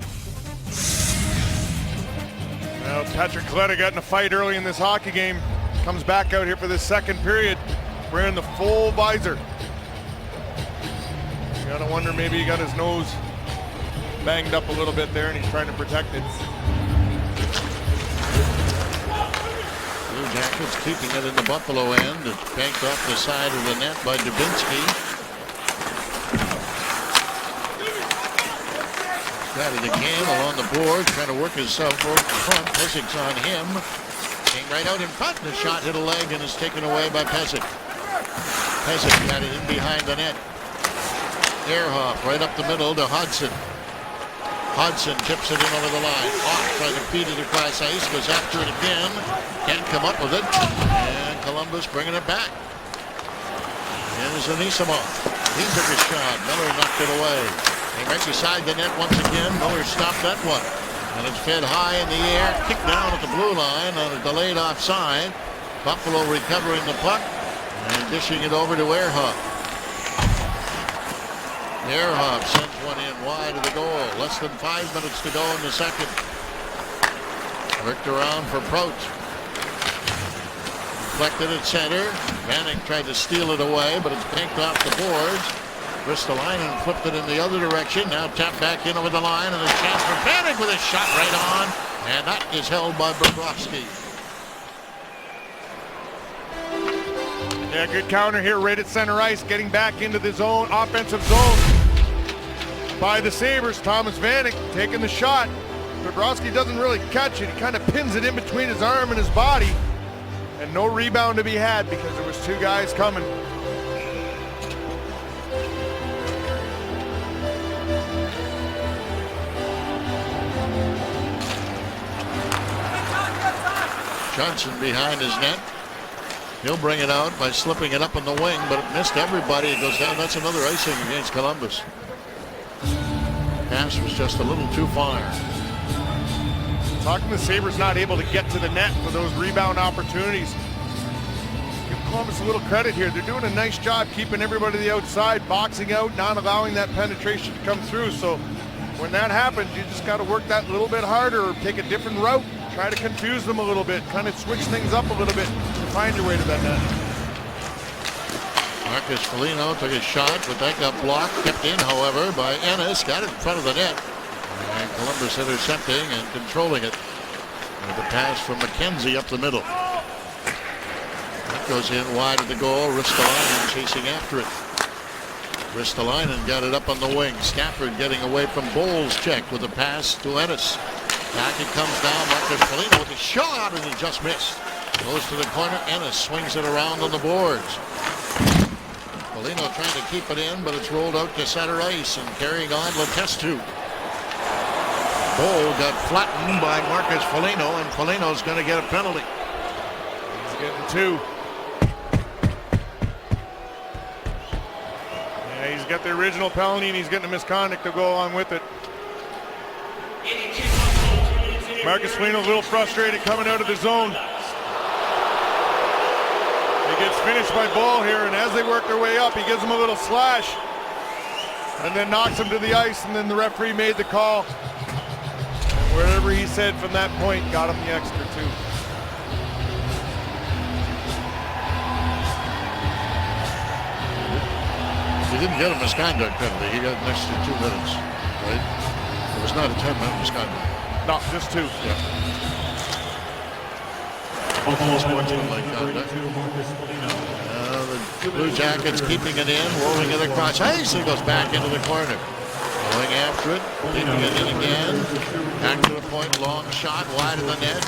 Well, Patrick Kaleta got in a fight early in this hockey game. Comes back out here for this second period wearing the full visor. You gotta wonder, maybe he got his nose banged up a little bit there and he's trying to protect it. Blue Jackets keeping it in the Buffalo end. It's banked off the side of the net by Dubinsky. Got it again along the board, trying to work himself over the front. Pesic's on him. Came right out in front and the shot hit a leg and is taken away by Pesic. Pesic got it in behind the net. Ehrhoff right up the middle to Hodgson. Hodgson tips it in over the line. Off trying to feed it across ice. Goes after it again. Can't come up with it. And Columbus bringing it back. And there's Anisimov. He took a shot. Miller knocked it away. And right beside the net once again. Miller stopped that one. And it's fed high in the air. Kicked down at the blue line on a delayed offside. Buffalo recovering the puck. And dishing it over to Ehrhoff. Ehrhoff sends one in wide of the goal. Less than 5 minutes to go in the second. Worked around for Prout. deflected at center. Vanek tried to steal it away, but it's banked off the boards. Ristolainen flipped it in the other direction. Now tapped back in over the line, and a chance for Vanek with a shot right on. And that is held by Bobrovsky. Yeah, good counter here right at center ice, getting back into the zone, offensive zone by the Sabres. Thomas Vanek taking the shot. Bobrovsky doesn't really catch it. He kind of pins it in between his arm and his body. And no rebound to be had because there was 2 guys coming. Johnson behind his net. He'll bring it out by slipping it up in the wing, but it missed everybody. It goes down. That's another icing against Columbus. Pass was just a little too far. Talking the Sabres not able to get to the net for those rebound opportunities. Give Columbus a little credit here. They're doing a nice job keeping everybody to the outside, boxing out, not allowing that penetration to come through. So when that happens, you just got to work that little bit harder or take a different route. Try to confuse them a little bit, kind of switch things up a little bit to find your way to that net. Marcus Foligno took a shot, but that got blocked. Kept in, however, by Ennis. Got it in front of the net. And Columbus intercepting and controlling it. With a pass from McKenzie up the middle. That goes in wide of the goal. Ristolainen chasing after it. Ristolainen got it up on the wing. Stafford getting away from Bowles' check with a pass to Ennis. Back it comes down. Marcus Foligno with a shot, and he just missed. Goes to the corner. Ennis swings it around on the boards. Foligno trying to keep it in, but it's rolled out to center ice and carrying on Letestu. Bowl got flattened by Marcus Foligno, and Foligno's going to get a penalty. He's getting 2. Yeah, he's got the original penalty, and he's getting a misconduct to go along with it. Marcus Foligno a little frustrated coming out of the zone. He gets finished by Ball here, and as they work their way up, he gives him a little slash and then knocks him to the ice, and then the referee made the call. And wherever he said from that point, got him the extra 2. He didn't get a misconduct penalty. He got an extra 2 minutes, right? It was not a 10-minute misconduct. No, just 2. Yeah. Unsportsmanlike conduct. The Blue Jackets keeping it in, rolling it across ice. It goes back into the corner. Going after it, keeping it in again. Back to the point, long shot, wide of the net.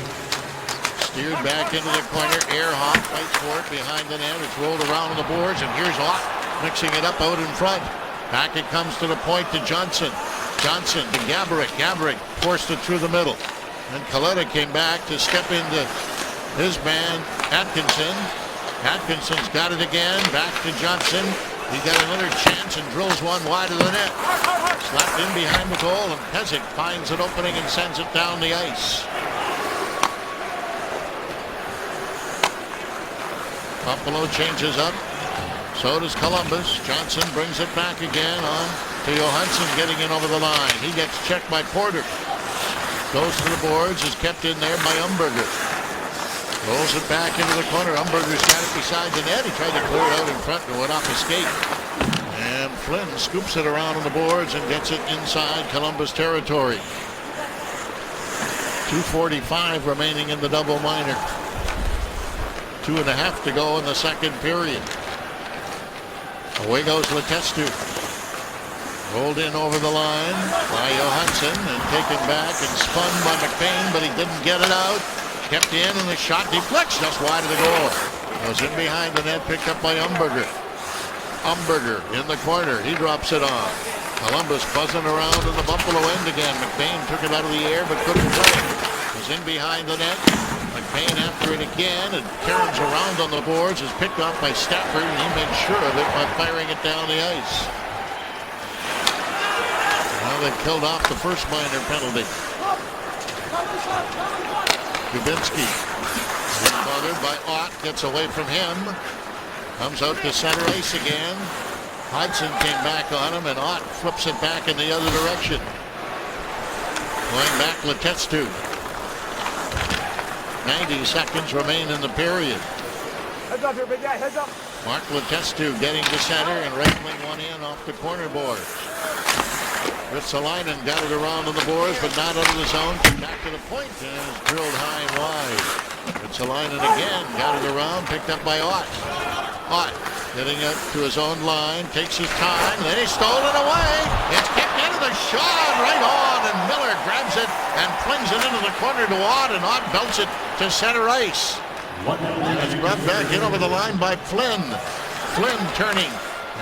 Steered back into the corner. Ehrhoff fights for it behind the net. It's rolled around on the boards, and here's Ott mixing it up out in front. Back it comes to the point to Johnson. Johnson to Gaborik. Gaborik forced it through the middle. And Kaleta came back to step into his man, Atkinson. Atkinson's got it again. Back to Johnson. He got another chance and drills one wide of the net. Slapped in behind the goal, and Pezic finds an opening and sends it down the ice. Buffalo changes up. So does Columbus. Johnson brings it back again on to Johansson getting in over the line. He gets checked by Porter. Goes to the boards, is kept in there by Umberger. Rolls it back into the corner. Umberger's got it beside the net. He tried to clear it out in front and went off his skate. And Flynn scoops it around on the boards and gets it inside Columbus territory. 2:45 remaining in the double minor. 2.5 to go in the second period. Away goes Letestu. Rolled in over the line by Johansson and taken back and spun by McBain, but he didn't get it out. Kept in, and the shot deflects just wide of the goal. Goes in behind the net, picked up by Umberger. Umberger in the corner. He drops it on. Columbus buzzing around in the Buffalo end again. McBain took it out of the air but couldn't play. Was in behind the net. McBain after it again and turns around on the boards. Is picked off by Stafford, and he made sure of it by firing it down the ice. Now they've killed off the first minor penalty. Dubinsky, bothered by Ott, gets away from him. Comes out to center ice again. Hodgson came back on him, and Ott flips it back in the other direction. Going back Letestu. 90 seconds remain in the period. Heads up here, big guy. Heads up. Mark Letestu getting to center and rifling one in off the corner board. Ristolainen got it around on the boards, but not out of the zone. Came back to the point and is drilled high and wide. Ristolainen again got it around, picked up by Ott. Ott getting it to his own line, takes his time, then he's stolen away. It's kicked into the shot, right on, and Miller grabs it and flings it into the corner to Ott, and Ott belts it to center ice. It's brought back in over the line by Flynn. Flynn turning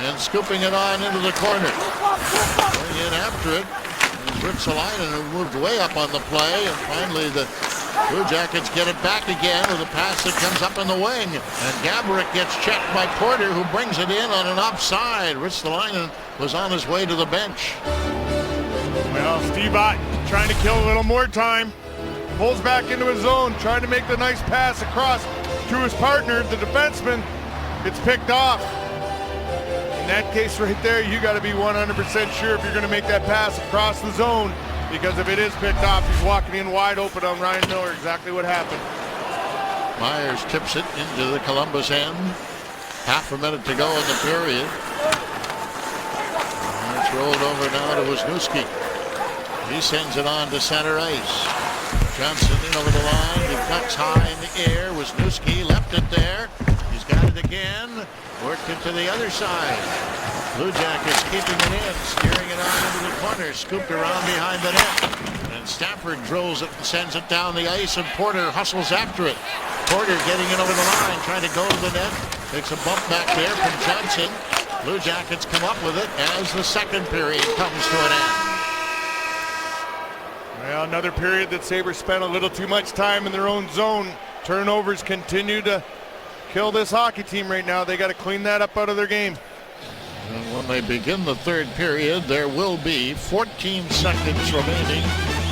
and scooping it on into the corner. Going in after it is Ristolainen, who moved way up on the play, and finally the Blue Jackets get it back again with a pass that comes up in the wing, and Gaborik gets checked by Porter, who brings it in on an offside. Ristolainen was on his way to the bench. Well, Steve Ott trying to kill a little more time. Pulls back into his zone, trying to make the nice pass across to his partner, the defenseman. It's picked off. In that case right there, you got to be 100% sure if you're going to make that pass across the zone, because if it is picked off, he's walking in wide open on Ryan Miller. Exactly what happened. Myers tips it into the Columbus end. Half a minute to go in the period. And it's rolled over now to Wisniewski. He sends it on to center ice. Johnson in over the line. He cuts high in the air. Wisniewski left it there. He's got it again. Worked it to the other side. Blue Jackets keeping it in, steering it on into the corner, scooped around behind the net. And Stafford drills it and sends it down the ice, and Porter hustles after it. Porter getting it over the line, trying to go to the net. Takes a bump back there from Johnson. Blue Jackets come up with it as the second period comes to an end. Well, another period that Sabres spent a little too much time in their own zone. Turnovers continue to kill this hockey team right now. They got to clean that up out of their game. And when they begin the third period, there will be 14 seconds remaining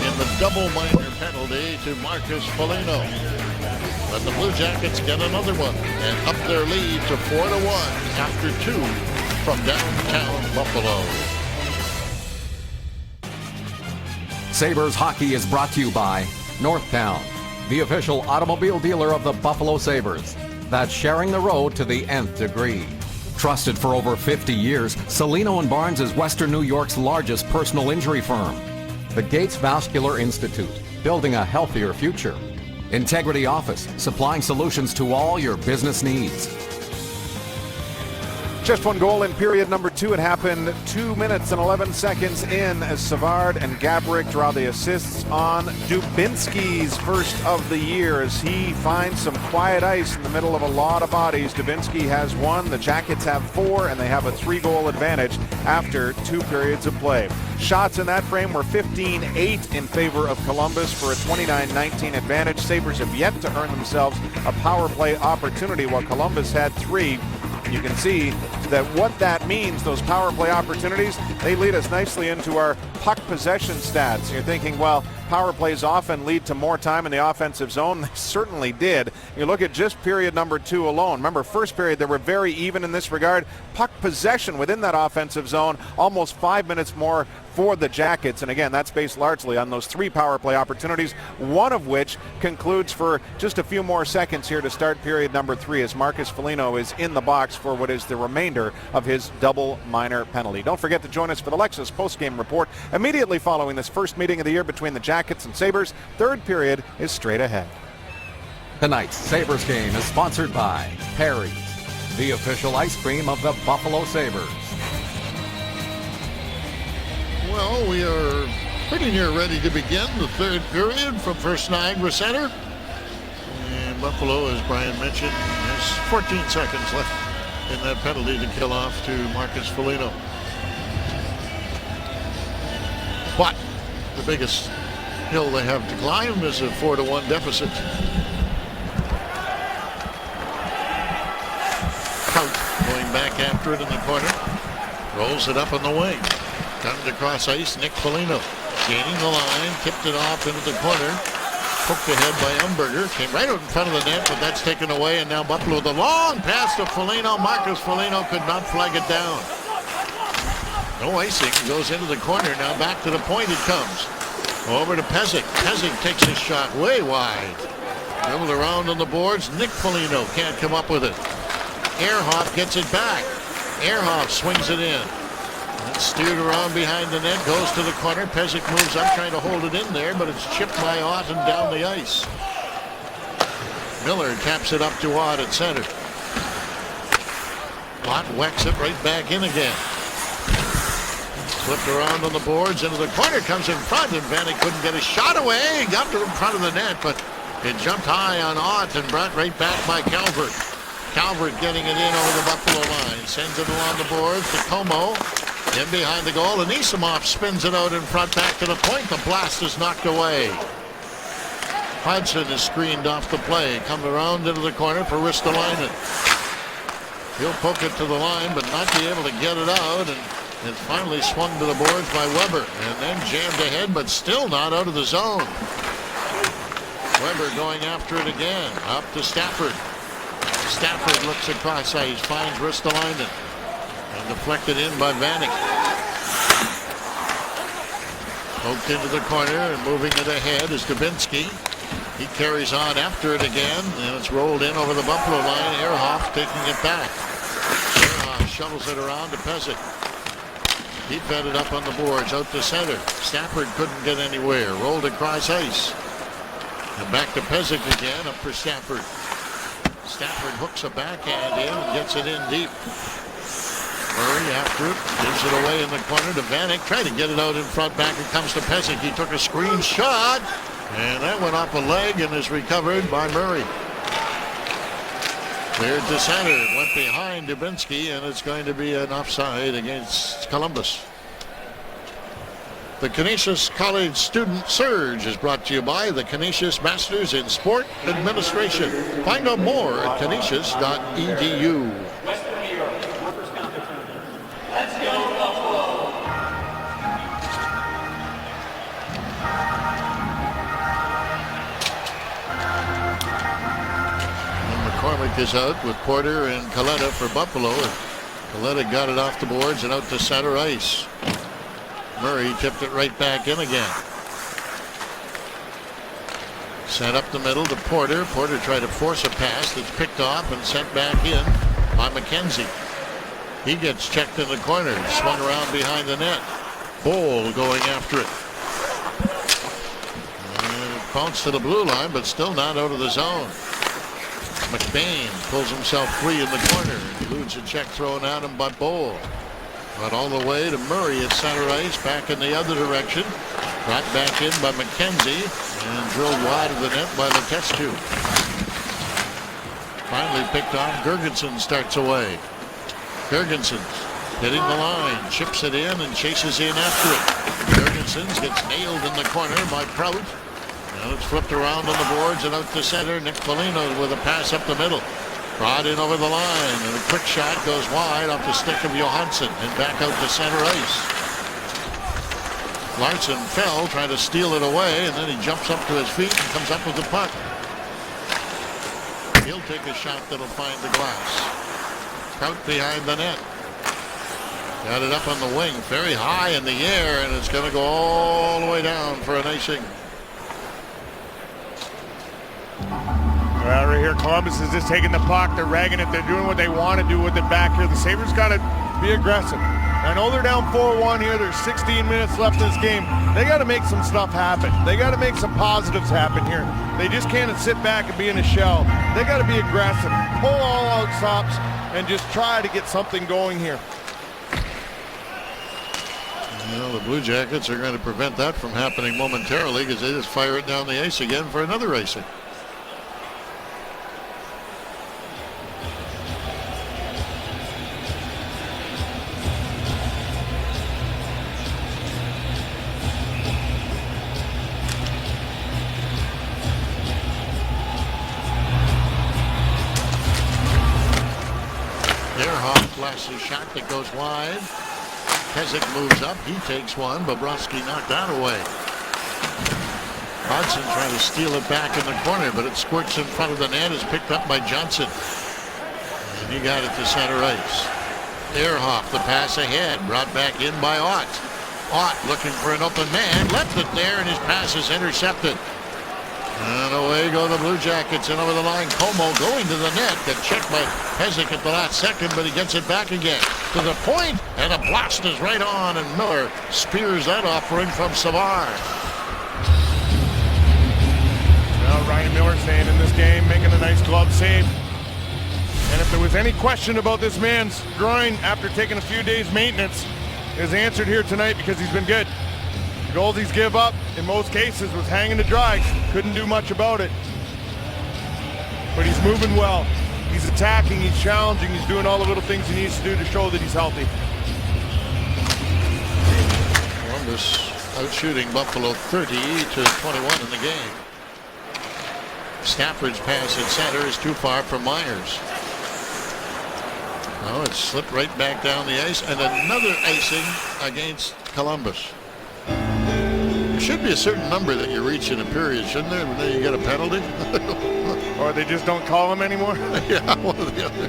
in the double minor penalty to Marcus Foligno. But the Blue Jackets get another one and up their lead to 4-1 after 2 from downtown Buffalo. Sabres hockey is brought to you by Northtown, the official automobile dealer of the Buffalo Sabres. That's sharing the road to the nth degree. Trusted for over 50 years, Cellino & Barnes is Western New York's largest personal injury firm. The Gates Vascular Institute, building a healthier future. Integrity Office, supplying solutions to all your business needs. Just one goal in period number 2. It happened 2 minutes and 11 seconds in as Savard and Gaborik draw the assists on Dubinsky's first of the year as he finds some quiet ice in the middle of a lot of bodies. Dubinsky has 1, the Jackets have 4, and they have a 3-goal advantage after 2 periods of play. Shots in that frame were 15-8 in favor of Columbus for a 29-19 advantage. Sabres have yet to earn themselves a power play opportunity while Columbus had 3. You can see that what that means, those power play opportunities, they lead us nicely into our puck possession stats. You're thinking, well, power plays often lead to more time in the offensive zone. They certainly did. You look at just period number 2 alone. Remember, first period, they were very even in this regard. Puck possession within that offensive zone, almost 5 minutes more for the Jackets. And again, that's based largely on those 3 power play opportunities, one of which concludes for just a few more seconds here to start period number 3 as Marcus Foligno is in the box for what is the remainder of his double minor penalty. Don't forget to join us for the Lexus postgame report immediately following this first meeting of the year between the Jackets and Sabres. Third period is straight ahead. Tonight's Sabres game is sponsored by Perry's, the official ice cream of the Buffalo Sabres. Well, we are pretty near ready to begin the third period from First Niagara Center. And Buffalo, as Brian mentioned, has 14 seconds left in that penalty to kill off to Marcus Foligno. But the biggest hill they have to climb is a 4-1 deficit. Kaut going back after it in the corner. Rolls it up on the wing. Comes across ice, Nick Foligno gaining the line, tipped it off into the corner, poked ahead by Umberger, came right out in front of the net, but that's taken away, and now Buffalo with a long pass to Foligno. Marcus Foligno could not flag it down. No icing, goes into the corner, now back to the point it comes. Over to Pezic. Pezic takes his shot way wide. Dribbled around on the boards. Nick Foligno can't come up with it. Ehrhoff gets it back. Ehrhoff swings it in. It's steered around behind the net, goes to the corner. Pezic moves up, trying to hold it in there, but it's chipped by Ott and down the ice. Miller taps it up to Ott at center. Ott whacks it right back in again. Flipped around on the boards into the corner, comes in front, and Vanek couldn't get a shot away. Got to in front of the net, but it jumped high on Ott and brought right back by Calvert. Calvert getting it in over the Buffalo line. Sends it along the boards to Como. In behind the goal, and Isamov spins it out in front back to the point. The blast is knocked away. Hodgson is screened off the play. Comes around into the corner for Ristolainen. He'll poke it to the line, but not be able to get it out, and it's finally swung to the boards by Weber, and then jammed ahead, but still not out of the zone. Weber going after it again, up to Stafford. Stafford looks across ice, finds Ristolainen, and deflected in by Vanek. Poked into the corner, and moving it ahead is Dubinsky. He carries on after it again, and it's rolled in over the Buffalo line. Ehrhoff taking it back. Ehrhoff shovels it around to Pezic. He fed it up on the boards, out to center. Stafford couldn't get anywhere. Rolled across ice. And back to Pezic again, up for Stafford. Stafford hooks a backhand in and gets it in deep. Murray after it, gives it away in the corner to Vanek. Trying to get it out in front, back it comes to Pezic. He took a screen shot, and that went off a leg and is recovered by Murray. Cleared to center, went behind Dubinsky, and it's going to be an offside against Columbus. The Canisius College Student Surge is brought to you by the Canisius Masters in Sport Administration. Find out more at canisius.edu. McCormick is out with Porter and Kaleta for Buffalo. Kaleta got it off the boards and out to center ice. Murray tipped it right back in again. Sent up the middle to Porter. Porter tried to force a pass that's picked off and sent back in by McKenzie. He gets checked in the corner, swung around behind the net. Bowl going after it. And it bounced to the blue line, but still not out of the zone. McBain pulls himself free in the corner and eludes a check thrown at him by Bowl. But all the way to Murray at center ice, back in the other direction. Brought back in by McKenzie and drilled wide of the net by Letestu. Finally picked off. Girgensson starts away. Girgensson hitting the line, chips it in and chases in after it. Girgensson gets nailed in the corner by Prout. And it's flipped around on the boards and out to center. Nick Foligno with a pass up the middle. Brought in over the line, and a quick shot goes wide off the stick of Johansson and back out to center ice. Larson fell, trying to steal it away, and then he jumps up to his feet and comes up with the puck. He'll take a shot that'll find the glass. Out behind the net. Got it up on the wing, very high in the air, and it's going to go all the way down for an icing. Well, right here, Columbus is just taking the puck. They're ragging it. They're doing what they want to do with it back here. The Sabres got to be aggressive. I know they're down 4-1 here. There's 16 minutes left in this game. They got to make some stuff happen. They got to make some positives happen here. They just can't sit back and be in a shell. They got to be aggressive. Pull all out stops and just try to get something going here. You know, the Blue Jackets are going to prevent that from happening momentarily because they just fire it down the ice again for another icing. Flashes shot that goes wide. Pezic moves up. He takes one. Bobrovsky knocked that away. Hodgson trying to steal it back in the corner, but it squirts in front of the net. Is picked up by Johnson. And he got it to center ice. Ehrhoff, the pass ahead. Brought back in by Ott. Ott looking for an open man. Left it there, and his pass is intercepted. And away go the Blue Jackets in over the line. Como going to the net. Got checked by Pezic at the last second, but he gets it back again. To the point, and a blast is right on, and Miller spears that offering from Savard. Well, Ryan Miller staying in this game, making a nice glove save. And if there was any question about this man's groin after taking a few days maintenance, is answered here tonight because he's been good. The goals he's give up, in most cases, was hanging to dry. Couldn't do much about it. But he's moving well. He's attacking, he's challenging, he's doing all the little things he needs to do to show that he's healthy. Columbus out shooting Buffalo 30-21 in the game. Stafford's pass at center is too far from Myers. Oh, it slipped right back down the ice, and another icing against Columbus. There should be a certain number that you reach in a period, shouldn't there? And then you get a penalty. Or they just don't call him anymore. Yeah, one or the other.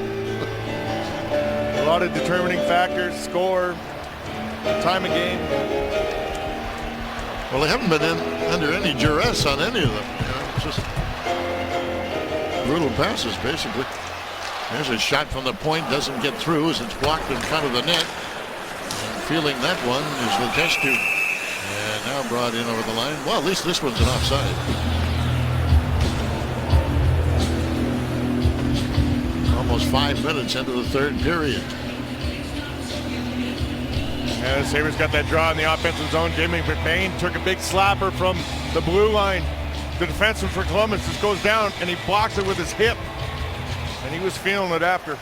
A lot of determining factors, score, time of game. Well, they haven't been under any duress on any of them. You know, it's just brutal passes, basically. There's a shot from the point, doesn't get through as it's blocked in front of the net. And feeling that one is Letestu. And now brought in over the line. Well, at least this one's an offside. Almost 5 minutes into the third period. And the Sabres got that draw in the offensive zone. Jamie McBain took a big slapper from the blue line. The defenseman for Columbus just goes down and he blocks it with his hip. And he was feeling it after.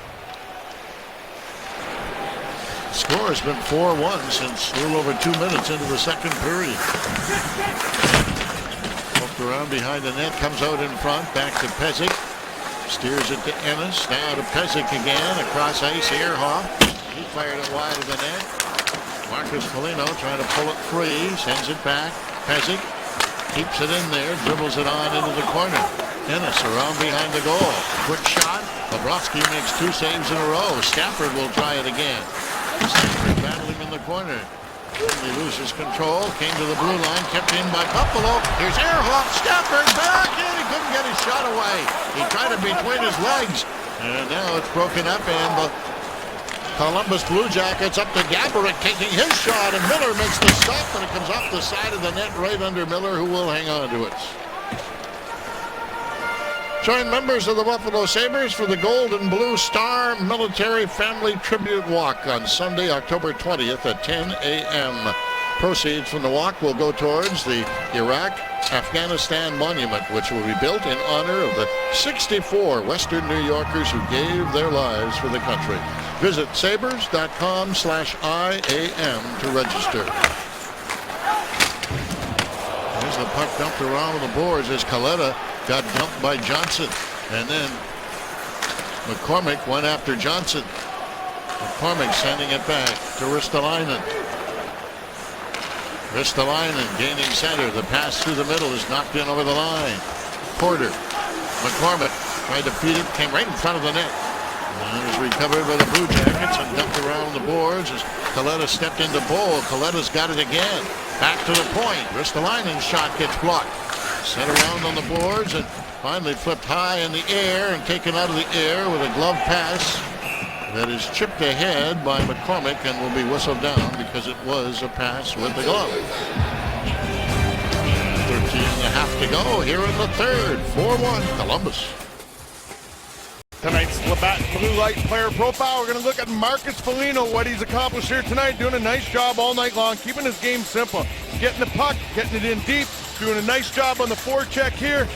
Score has been 4-1 since a little over 2 minutes into the second period. Looked around behind the net, comes out in front, back to Pezic. Steers it to Ennis, now to Pezic again, across ice, Ehrhoff. He fired it wide of the net. Marcus Foligno trying to pull it free, sends it back. Pezic keeps it in there, dribbles it on into the corner. Ennis around behind the goal. Quick shot. Bobrovsky makes 2 saves in a row. Stafford will try it again. Stafford battling in the corner. He loses control. Came to the blue line. Kept in by Buffalo. Here's Ehrhoff. Stafford back in. He couldn't get his shot away. He tried it between his legs. And now it's broken up, and the Columbus Blue Jackets up to Gaborik taking his shot, and Miller makes the stop, and it comes off the side of the net right under Miller, who will hang on to it. Join members of the Buffalo Sabres for the Gold and Blue Star Military Family Tribute Walk on Sunday, October 20th at 10 a.m. Proceeds from the walk will go towards the Iraq-Afghanistan Monument, which will be built in honor of the 64 Western New Yorkers who gave their lives for the country. Visit sabres.com/IAM to register. There's the puck dumped around the boards as Kaleta got dumped by Johnson. And then McCormick went after Johnson. McCormick sending it back to Ristolainen. Ristolainen gaining center. The pass through the middle is knocked in over the line. Porter. McCormick tried to feed it. Came right in front of the net. And it was recovered by the Blue Jackets and dumped around the boards as Kaleta stepped into Bowl. Kaleta's got it again. Back to the point. Ristolainen's shot gets blocked. Sent around on the boards and finally flipped high in the air and taken out of the air with a glove pass that is chipped ahead by McCormick and will be whistled down because it was a pass with the glove. 13.5 to go here in the third. 4-1 Columbus. Tonight's Labatt Blue Light player profile. We're going to look at Marcus Foligno, what he's accomplished here tonight, doing a nice job all night long, keeping his game simple, getting the puck, getting it in deep, doing a nice job on the forecheck here,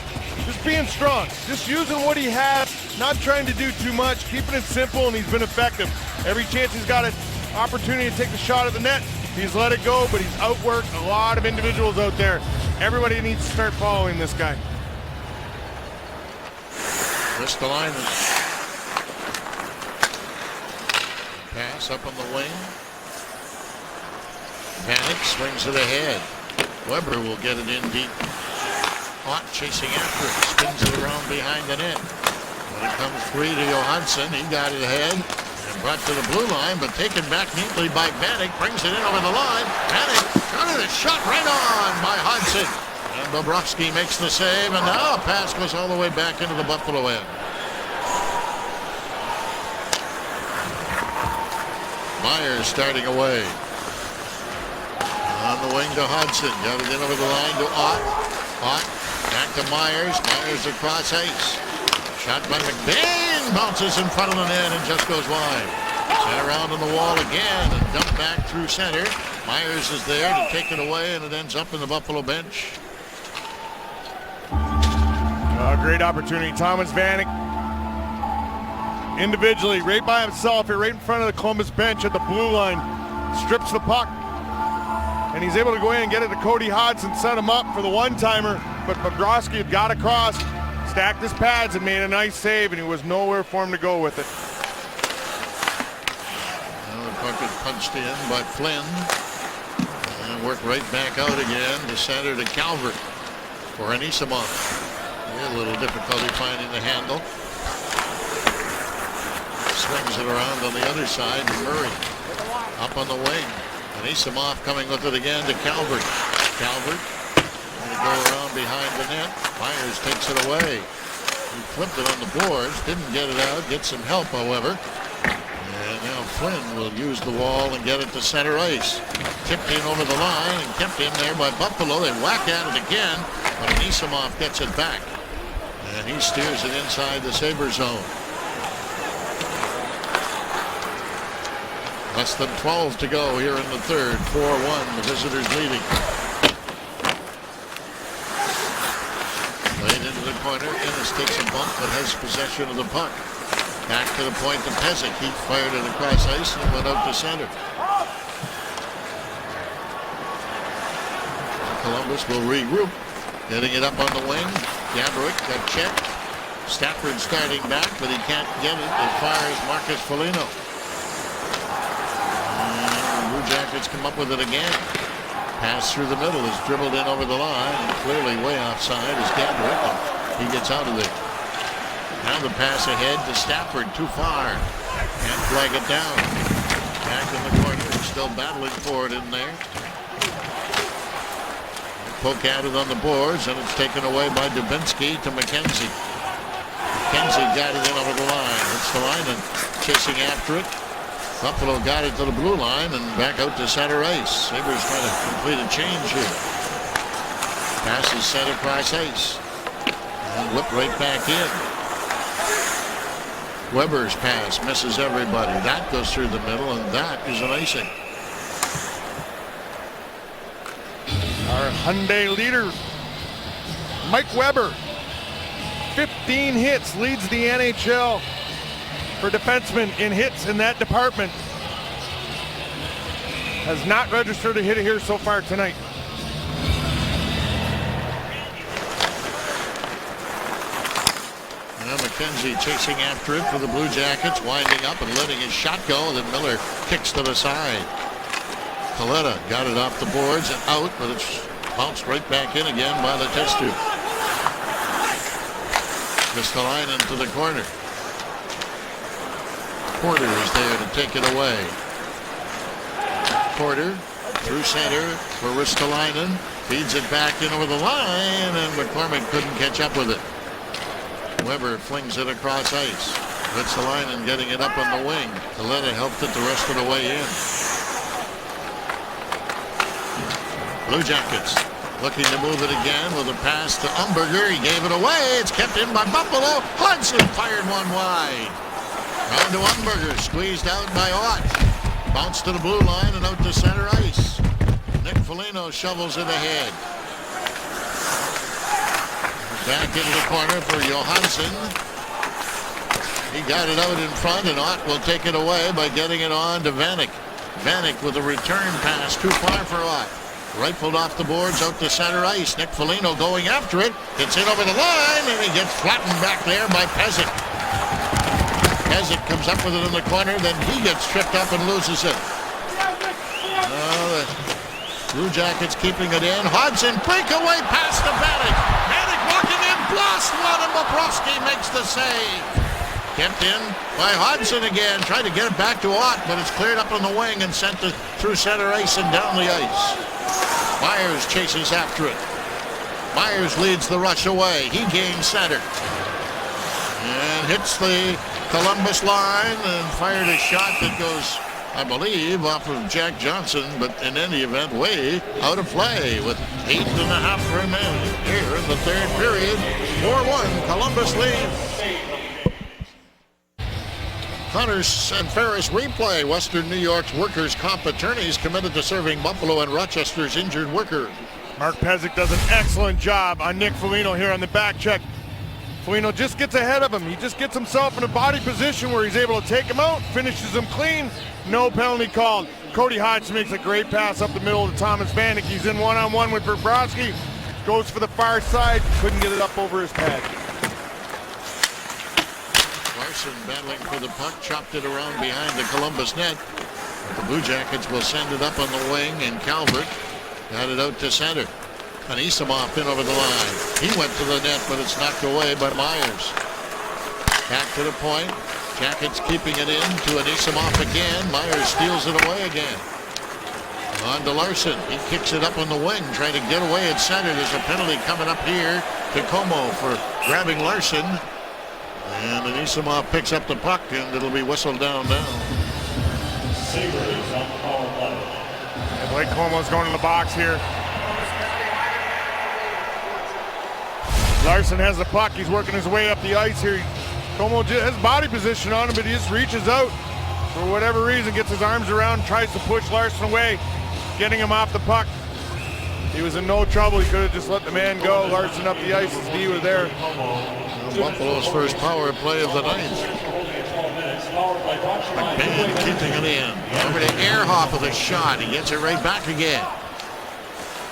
just being strong, just using what he has, not trying to do too much, keeping it simple, and he's been effective. Every chance he's got an opportunity to take the shot at the net, he's let it go, but he's outworked a lot of individuals out there. Everybody needs to start following this guy. Ristolainen. Pass up on the wing. Panic swings it ahead. Weber will get it in deep. Ott chasing after it. Spins it around behind the net. When it comes free to Johansson, he got it ahead and brought to the blue line, but taken back neatly by Panic. Brings it in over the line. Panic got it. A shot right on by Hodgson. And Bobrovsky makes the save, and now a pass goes all the way back into the Buffalo end. Myers starting away. On the wing to Hudson. Got it in over the line to Ott. Ott back to Myers. Myers across ice. Shot by McBain. Bounces in front of the net and just goes wide. Sent around on the wall again and dumped back through center. Myers is there to take it away, and it ends up in the Buffalo bench. Great opportunity. Thomas Vanek individually, right by himself here, right in front of the Columbus bench at the blue line. Strips the puck. And he's able to go in and get it to Cody Hodgson, set him up for the one-timer. But Bobrovsky had got across, stacked his pads, and made a nice save, and he was nowhere for him to go with it. Well, the puck is punched in by Flynn. And worked right back out again to center to Calvert for Anisimov. A little difficulty finding the handle. Swings it around on the other side to Murray. Up on the wing. Anisimov coming with it again to Calvert. Calvert going to go around behind the net. Myers takes it away. He flipped it on the boards. Didn't get it out. Get some help, however. And now Flynn will use the wall and get it to center ice. Tipped in over the line and kept in there by Buffalo. They whack at it again, but Anisimov gets it back. And he steers it inside the Sabre zone. Less than 12 to go here in the third. 4-1, the visitors leading. Laid into the corner. Ennis takes a bump but has possession of the puck. Back to the point to Pezic. He fired it across ice and went out to center. Columbus will regroup. Getting it up on the wing. Gaborik got checked. Stafford starting back, but he can't get it as far as Marcus Foligno. And the Blue Jackets come up with it again. Pass through the middle is dribbled in over the line, and clearly way offside is Gaborik, and he gets out of there. Now the pass ahead to Stafford, too far. Can't flag it down. Back in the corner, still battling for it in there. Poke at it on the boards, and it's taken away by Dubinsky to McKenzie. McKenzie got it in over the line. It's the line and chasing after it. Buffalo got it to the blue line and back out to center ice. Sabres trying to complete a change here. Pass is set across ice. And whipped right back in. Weber's pass misses everybody. That goes through the middle, and that is an icing. Our Hyundai leader, Mike Weber, 15 hits, leads the NHL for defensemen in hits in that department. Has not registered a hit here so far tonight. Now McKenzie chasing after it for the Blue Jackets, winding up and letting his shot go. Then Miller kicks to the side. Kaleta got it off the boards and out, but it's bounced right back in again by the test tube. Ristolainen into the corner. Porter is there to take it away. Porter through center for Ristolainen. Feeds it back in over the line, and McCormick couldn't catch up with it. Weber flings it across ice. Ristolainen getting it up on the wing. Kaleta helped it the rest of the way in. Blue Jackets looking to move it again with a pass to Umberger. He gave it away. It's kept in by Buffalo. Hudson fired one wide. Round to Umberger. Squeezed out by Ott. Bounced to the blue line and out to center ice. Nick Foligno shovels it ahead. Back into the corner for Johansson. He got it out in front, and Ott will take it away by getting it on to Vanek. Vanek with a return pass too far for Ott. Rifled off the boards out to center ice. Nick Foligno going after it. It's in over the line, and he gets flattened back there by Pezic. Pezic comes up with it in the corner, then he gets tripped up and loses it. The Blue Jackets keeping it in. Hodgson breakaway pass to Vanek. Vanek walking in, blast one, and Bobrovsky makes the save. Kept in by Hodgson again. Tried to get it back to Ott, but it's cleared up on the wing and sent through center ice and down the ice. Myers chases after it. Myers leads the rush away. He gains center. And hits the Columbus line and fired a shot that goes, I believe, off of Jack Johnson, but in any event, way out of play with 8.5 remaining here in the third period. 4-1, Columbus leads. Hunters and Ferris replay. Western New York's workers' comp attorneys committed to serving Buffalo and Rochester's injured worker. Mark Pezic does an excellent job on Nick Foligno here on the back check. Foligno just gets ahead of him. He just gets himself in a body position where he's able to take him out, finishes him clean, no penalty called. Cody Hodge makes a great pass up the middle to Thomas Vanek. He's in one-on-one with Bobrovsky, goes for the far side, couldn't get it up over his pad. Larson battling for the puck, chopped it around behind the Columbus net. The Blue Jackets will send it up on the wing, and Calvert got it out to center. Anisimov in over the line. He went to the net, but it's knocked away by Myers. Back to the point. Jackets keeping it in to Anisimov again. Myers steals it away again. On to Larson. He kicks it up on the wing, trying to get away at center. There's a penalty coming up here to Como for grabbing Larson. And Anisimov picks up the puck, and it'll be whistled down now. Blake Comeau's going to the box here. Larson has the puck. He's working his way up the ice here. Como has body position on him, but he just reaches out for whatever reason, gets his arms around, tries to push Larson away, getting him off the puck. He was in no trouble. He could have just let the man go. Larson up the ice. His D was there. Buffalo's first power play of the night. McBain keeping it in. Over to Ehrhoff with a shot. He gets it right back again.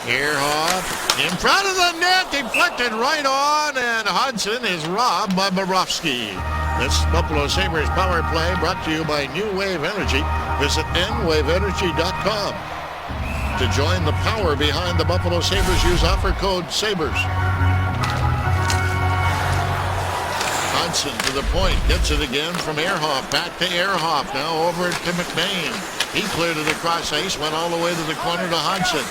Ehrhoff in front of the net, deflected right on, and Hudson is robbed by Bobrovsky. This Buffalo Sabres power play brought to you by New Wave Energy. Visit nwaveenergy.com. To join the power behind the Buffalo Sabres, use offer code SABRES. Hudson to the point, gets it again from Ehrhoff, back to Ehrhoff, now over to McBain. He cleared it across ice, went all the way to the corner to Hudson.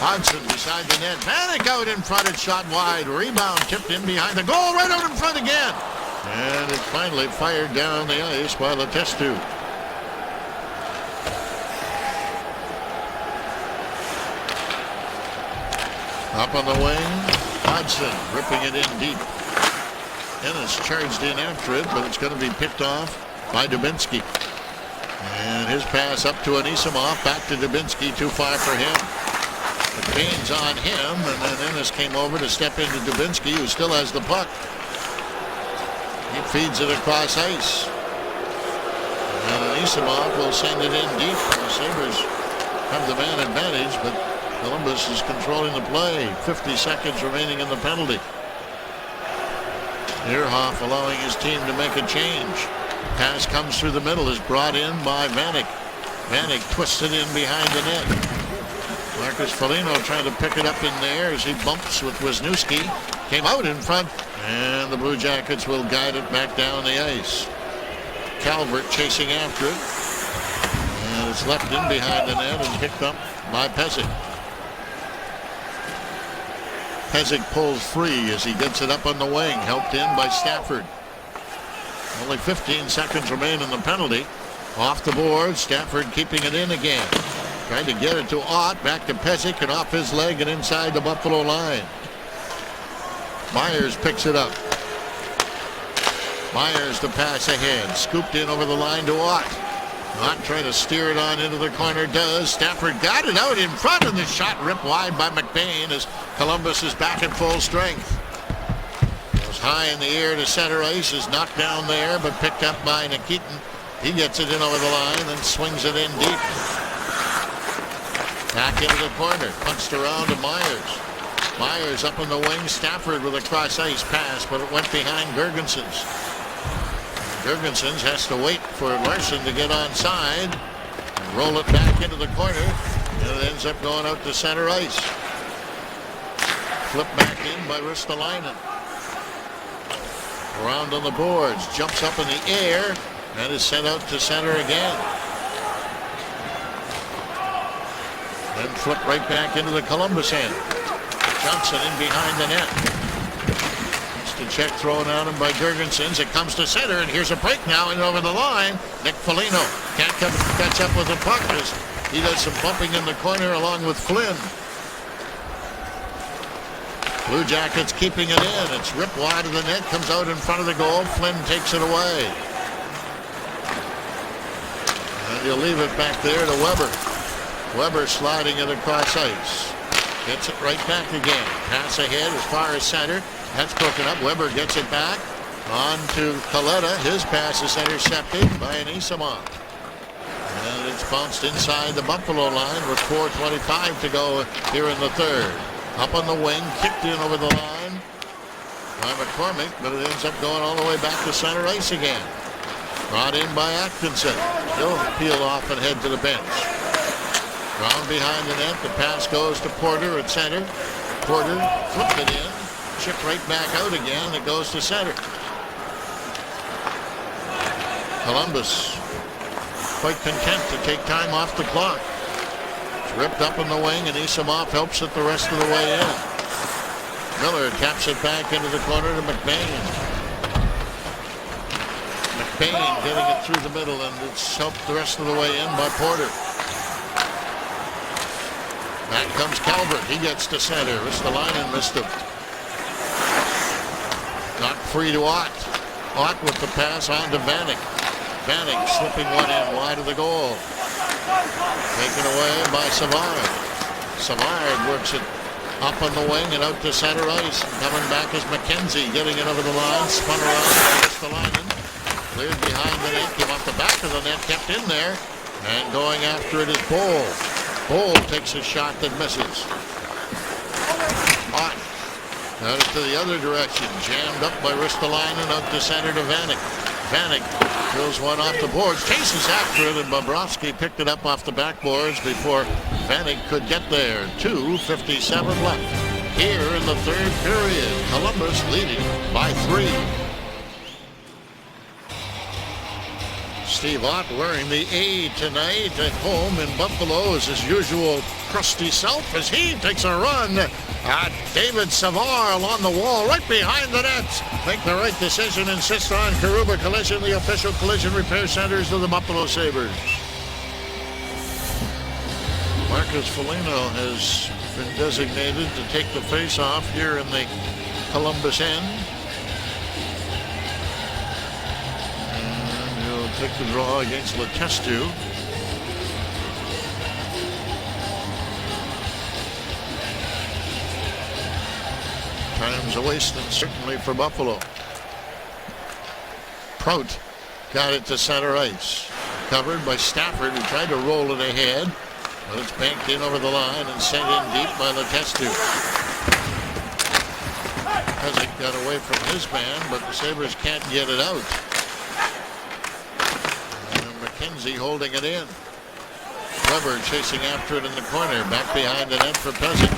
Hudson beside the net, Vanek out in front, it's shot wide, rebound tipped in behind the goal, right out in front again. And it finally fired down the ice by Letestu. Up on the wing, Hudson ripping it in deep. Ennis charged in after it, but it's going to be picked off by Dubinsky. And his pass up to Anisimov, back to Dubinsky, too far for him. McBain's on him, and then Ennis came over to step into Dubinsky, who still has the puck. He feeds it across ice. And Anisimov will send it in deep. The Sabres have the man advantage, but Columbus is controlling the play. 50 seconds remaining in the penalty. Ehrhoff allowing his team to make a change. Pass comes through the middle, is brought in by Vanek. Vanek twists it in behind the net. Marcus Foligno trying to pick it up in there as he bumps with Wisniewski. Came out in front, and the Blue Jackets will guide it back down the ice. Calvert chasing after it. And it's left in behind the net and picked up by Pezic. Pezic pulls free as he gets it up on the wing, helped in by Stafford. Only 15 seconds remain in the penalty. Off the board, Stafford keeping it in again. Trying to get it to Ott, back to Pezic, and off his leg and inside the Buffalo line. Myers picks it up. Myers the pass ahead, scooped in over the line to Ott. Ott trying to steer it on into the corner, does. Stafford got it out in front, and the shot ripped wide by McBain as Columbus is back at full strength. Goes high in the air to center ice, is knocked down there, but picked up by Nikitin. He gets it in over the line and swings it in deep. Back into the corner, punched around to Myers. Myers up on the wing, Stafford with a cross ice pass, but it went behind Girgensons. Girgensons has to wait for Larson to get onside and roll it back into the corner, and it ends up going out to center ice. Flipped back in by Ristolainen. Around on the boards, jumps up in the air, and is sent out to center again. Then flipped right back into the Columbus end. Johnson in behind the net. It's the check thrown at him by Girgensons. It comes to center, and here's a break now and over the line. Nick Foligno can't catch up with the puck as he does some bumping in the corner along with Flynn. Blue Jackets keeping it in. It's ripped wide of the net, comes out in front of the goal. Flynn takes it away. And he'll leave it back there to Weber. Weber sliding it across ice. Gets it right back again. Pass ahead as far as center. That's broken up. Weber gets it back. On to Kaleta. His pass is intercepted by Anisimov. And it's bounced inside the Buffalo line with 4:25 to go here in the third. Up on the wing, kicked in over the line by McCormick, but it ends up going all the way back to center ice again. Brought in by Atkinson. He'll peel off and head to the bench. Round behind the net, the pass goes to Porter at center. Porter flipped it in, chipped right back out again. It goes to center. Columbus quite content to take time off the clock. It's ripped up in the wing, and Isamov helps it the rest of the way in. Miller taps it back into the corner to McBain. McBain getting it through the middle, and it's helped the rest of the way in by Porter. Back comes Calvert. He gets to center. Ristolainen missed him. Knocked free to Ott. Ott with the pass on to Vanek. Vanek slipping one in wide of the goal. Taken away by Savard. Savard works it up on the wing and out to center ice. Coming back is McKenzie, getting it over the line. Spun around to Ristolainen. Cleared behind the net. Came off the back of the net. Kept in there. And going after it is Bohl. Bohl takes a shot that misses. Ott out it to the other direction. Jammed up by Ristolainen out to center to Vanek. Vanek throws one off the boards. Chases after it, and Bobrovsky picked it up off the backboards before Vanek could get there. 2:57 left here in the third period. Columbus leading by 3. Steve Ott wearing the A tonight at home in Buffalo is his usual crusty self as he takes a run at David Savard along the wall right behind the net. Make the right decision, insist on Karuba Collision, the official collision repair centers of the Buffalo Sabres. Marcus Foligno has been designated to take the face-off here in the Columbus end. Take the draw against Letestu. Time's a wasting, certainly for Buffalo. Prout got it to center ice. Covered by Stafford, who tried to roll it ahead. But it's banked in over the line and sent in deep by Letestu. Hasn't got away from his man, but the Sabres can't get it out. McKenzie holding it in. Weber chasing after it in the corner. Back behind the net for Peasant.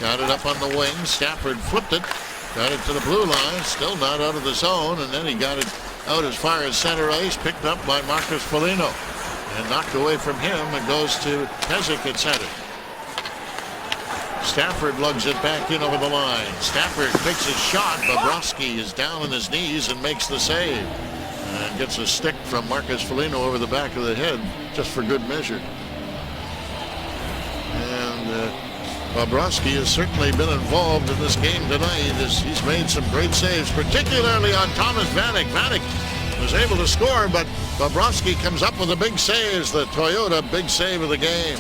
Got it up on the wing. Stafford flipped it. Got it to the blue line. Still not out of the zone. And then he got it out as far as center ice. Picked up by Marcus Foligno. And knocked away from him. It goes to Peasant at center. Stafford lugs it back in over the line. Stafford takes his shot. Bobrovsky is down on his knees and makes the save. And gets a stick from Marcus Foligno over the back of the head, just for good measure. And Bobrovsky has certainly been involved in this game tonight. He's made some great saves, particularly on Thomas Vanek. Vanek was able to score, but Bobrovsky comes up with the big saves, the Toyota big save of the game.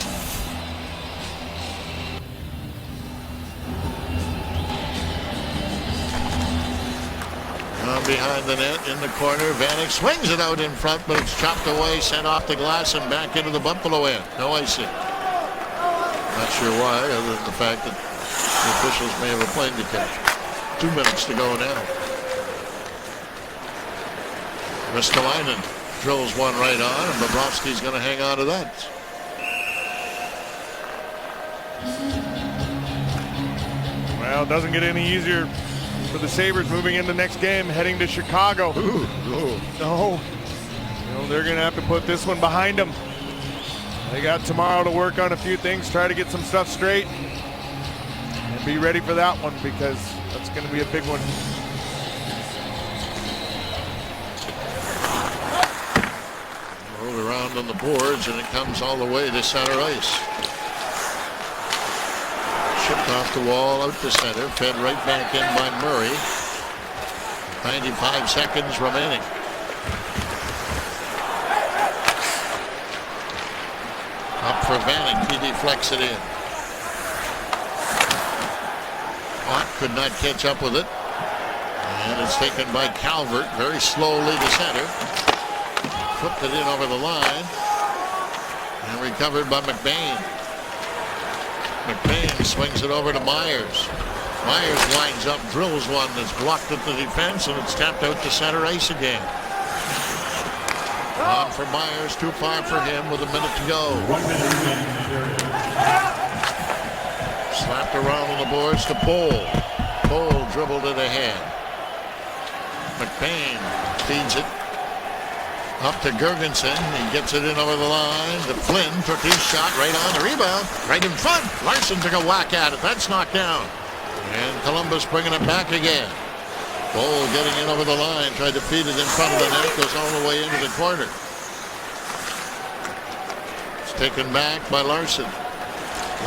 Behind the net in the corner, Vanek swings it out in front, but it's chopped away, sent off the glass and back into the Buffalo end. No icing. Not sure why, other than the fact that the officials may have a plane to catch. 2 minutes to go now. Ristolainen drills one right on, and Bobrovsky's going to hang on to that. Well, it doesn't get any easier for the Sabres moving into the next game, heading to Chicago. No, they're going to have to put this one behind them. They got tomorrow to work on a few things, try to get some stuff straight. And Be ready for that one because that's going to be a big one. Rolled around on the boards, and it comes all the way to center ice. Shipped off the wall, out to center, fed right back in by Murray. 95 seconds remaining. Up for Vanek, he deflects it in. Ott could not catch up with it. And it's taken by Calvert very slowly to center. Flipped it in over the line. And recovered by McBain. McBain swings it over to Myers. Myers lines up, drills one that's blocked at the defense, and it's tapped out to center ice again. On for Myers, too far for him with a minute to go. Slapped around on the boards to Pohl. Pohl dribbled it ahead. McBain feeds it up to Gergensen. He gets it in over the line. To Flynn, took his shot right on the rebound. Right in front. Larson took a whack at it. That's knocked down. And Columbus bringing it back again. Pohl getting in over the line. Tried to feed it in front of the net. Goes all the way into the corner. It's taken back by Larson.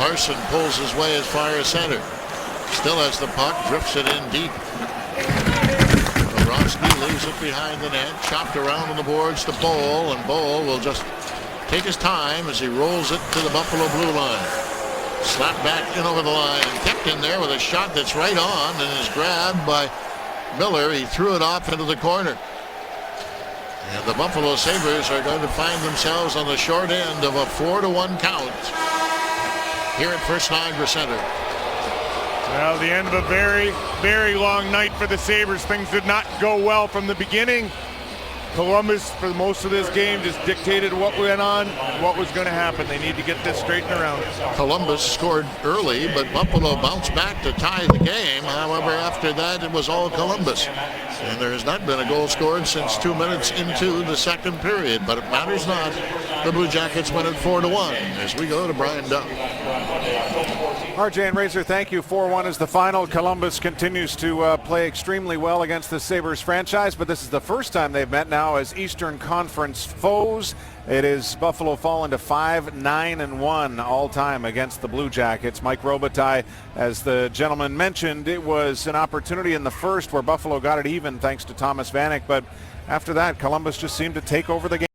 Larson pulls his way as far as center. Still has the puck. Drifts it in deep. Bobrovsky leaves it behind the net. Chopped around on the boards to Bowl. And Bowl will just take his time as he rolls it to the Buffalo blue line. Slapped back in over the line and kept in there with a shot that's right on and is grabbed by Miller. He threw it off into the corner. And the Buffalo Sabres are going to find themselves on the short end of a 4-1 count here at First Niagara Center. Well, the end of a very, very long night for the Sabres. Things did not go well from the beginning. Columbus, for most of this game, just dictated what went on and what was going to happen. They need to get this straightened around. Columbus scored early, but Buffalo bounced back to tie the game. However, after that, it was all Columbus. And there has not been a goal scored since 2 minutes into the second period. But it matters not. The Blue Jackets win it 4-1 as we go to Brian Duff. RJ and Razor, thank you. 4-1 is the final. Columbus continues to play extremely well against the Sabres franchise, but this is the first time they've met now as Eastern Conference foes. It is Buffalo fallen to 5-9-1 all time against the Blue Jackets. Mike Robitaille, as the gentleman mentioned, it was an opportunity in the first where Buffalo got it even thanks to Thomas Vanek, but after that, Columbus just seemed to take over the game.